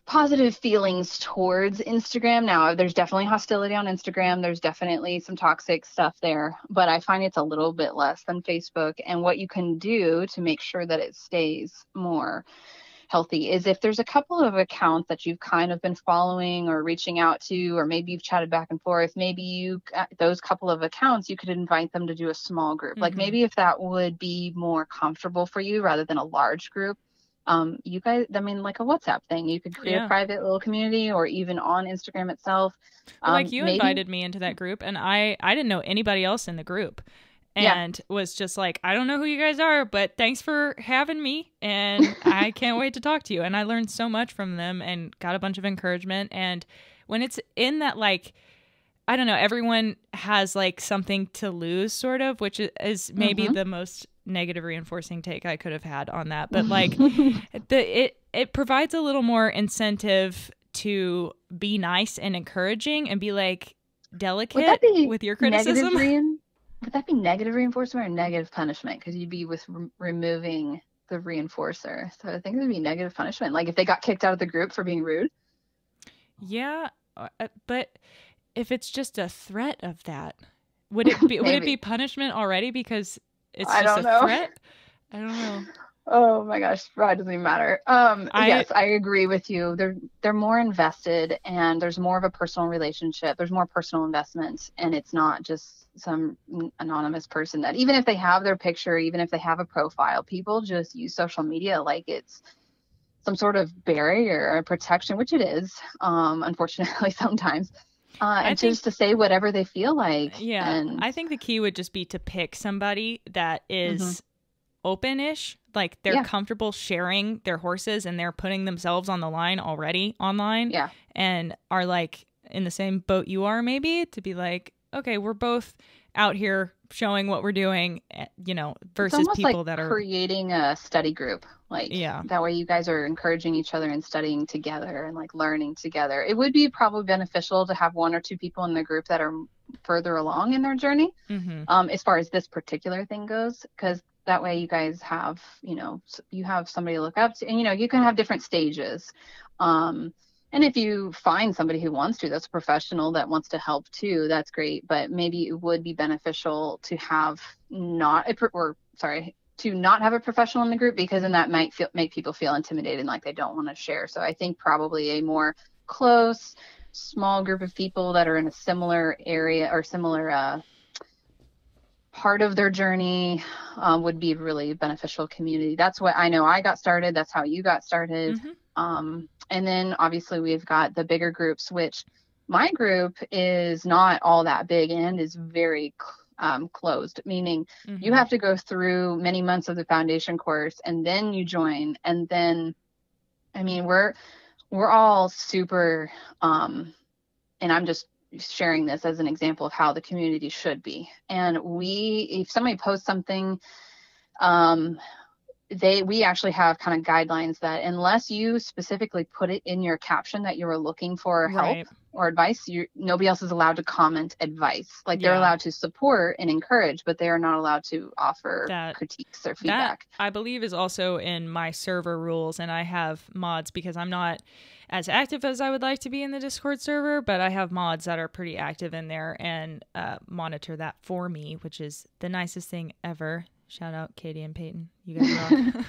positive feelings towards Instagram. Now, there's definitely hostility on Instagram. There's definitely some toxic stuff there, but I find it's a little bit less than Facebook. And what you can do to make sure that it stays more healthy is if there's a couple of accounts that you've kind of been following or reaching out to, or maybe you've chatted back and forth, maybe those couple of accounts, you could invite them to do a small group. Like maybe if that would be more comfortable for you rather than a large group, you guys, I mean, like a WhatsApp thing, you could create a Yeah. private little community or even on Instagram itself. Well, like you Maybe, invited me into that group, and I didn't know anybody else in the group, yeah. and was just like, I don't know who you guys are, but thanks for having me, and I can't wait to talk to you. And I learned so much from them and got a bunch of encouragement. And when it's in that, like, I don't know, everyone has like something to lose, sort of, which is maybe the most negative reinforcing take I could have had on that. But like, it provides a little more incentive to be nice and encouraging and be like delicate with your criticism. Would that be negative reinforcement or negative punishment? Because you'd be with removing the reinforcer. So I think it would be negative punishment. Like if they got kicked out of the group for being rude. Yeah, but if it's just a threat of that, would it be punishment already because it's just a threat? I don't know. Oh my gosh, probably doesn't even matter. Yes, I agree with you. They're more invested and there's more of a personal relationship. There's more personal investment, and it's not just some anonymous person that, even if they have their picture, even if they have a profile, people just use social media like it's some sort of barrier or protection, which it is, unfortunately sometimes. And just to say whatever they feel like. Yeah, and I think the key would just be to pick somebody that is open-ish, like they're comfortable sharing their horses and they're putting themselves on the line already online, and are like in the same boat you are, maybe, to be like, okay, we're both out here showing what we're doing, you know, versus people like that are creating a study group. Like that way you guys are encouraging each other and studying together and like learning together. It would be probably beneficial to have one or two people in the group that are further along in their journey, as far as this particular thing goes, because that way you guys have, you know, you have somebody to look up to, and, you know, you can have different stages. And if you find somebody who wants to, that's a professional that wants to help too, that's great. But maybe it would be beneficial to have not have a professional in the group, because then that might make people feel intimidated and like they don't want to share. So I think probably a more close, small group of people that are in a similar area or similar part of their journey would be really beneficial community. That's what I know I got started. That's how you got started. And then obviously we've got the bigger groups, which my group is not all that big and is very closed, meaning you have to go through many months of the foundation course and then you join. And then, I mean, we're all super, and I'm just sharing this as an example of how the community should be. And if somebody posts something, we actually have kind of guidelines that unless you specifically put it in your caption that you were looking for help or advice, nobody else is allowed to comment advice. Like they're allowed to support and encourage, but they are not allowed to offer critiques or feedback. That, I believe, is also in my server rules, and I have mods because I'm not as active as I would like to be in the Discord server, but I have mods that are pretty active in there and monitor that for me, which is the nicest thing ever. Shout out Katie and Peyton. You guys rock.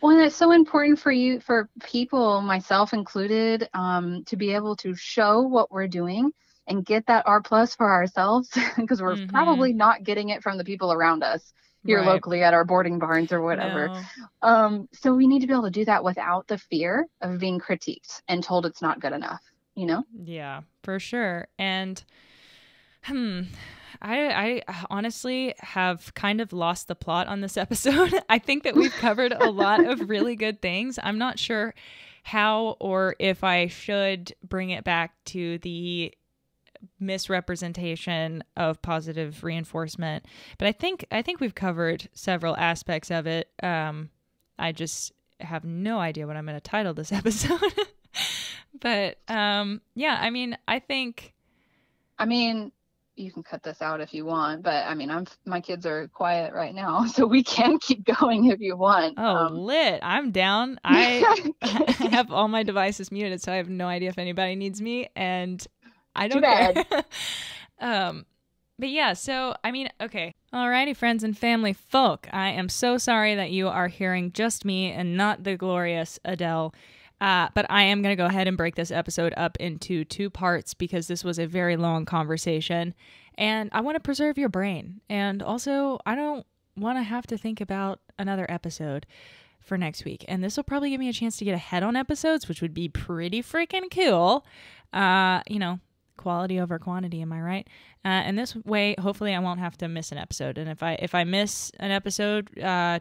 Well, and it's so important for people, myself included, to be able to show what we're doing and get that R+ for ourselves, because we're probably not getting it from the people around us here locally at our boarding barns or whatever. No. So we need to be able to do that without the fear of being critiqued and told it's not good enough, you know? Yeah, for sure. And I honestly have kind of lost the plot on this episode. I think that we've covered a lot of really good things. I'm not sure how or if I should bring it back to the misrepresentation of positive reinforcement, but I think we've covered several aspects of it. I just have no idea what I'm going to title this episode. But yeah, I mean, you can cut this out if you want, but I mean, my kids are quiet right now, so we can keep going if you want. Oh, lit. I'm down. I have all my devices muted, so I have no idea if anybody needs me, and I don't care. But yeah, so I mean, okay. Alrighty, friends and family folk. I am so sorry that you are hearing just me and not the glorious Adele. But I am going to go ahead and break this episode up into 2 parts because this was a very long conversation and I want to preserve your brain. And also, I don't want to have to think about another episode for next week. And this will probably give me a chance to get ahead on episodes, which would be pretty freaking cool. You know, quality over quantity, am I right? And this way, hopefully I won't have to miss an episode. And if I miss an episode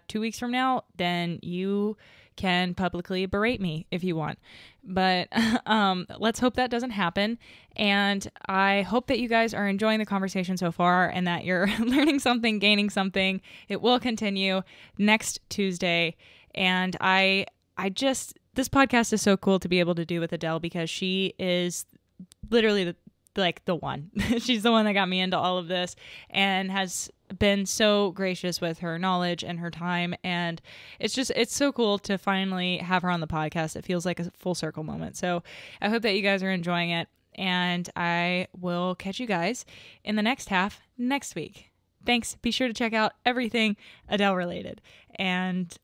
2 weeks from now, then you can publicly berate me if you want. But let's hope that doesn't happen. And I hope that you guys are enjoying the conversation so far and that you're learning something, gaining something. It will continue next Tuesday. And this podcast is so cool to be able to do with Adele because she is literally the one. She's the one that got me into all of this and has been so gracious with her knowledge and her time. And it's so cool to finally have her on the podcast. It feels like a full circle moment. So I hope that you guys are enjoying it. And I will catch you guys in the next half next week. Thanks. Be sure to check out everything Adele related and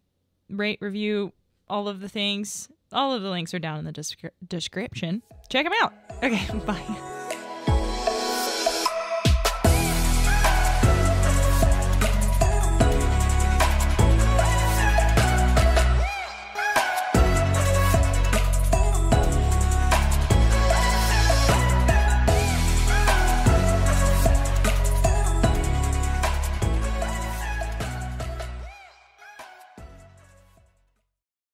rate, review, all of the things. All of the links are down in the description. Check them out. Okay, bye.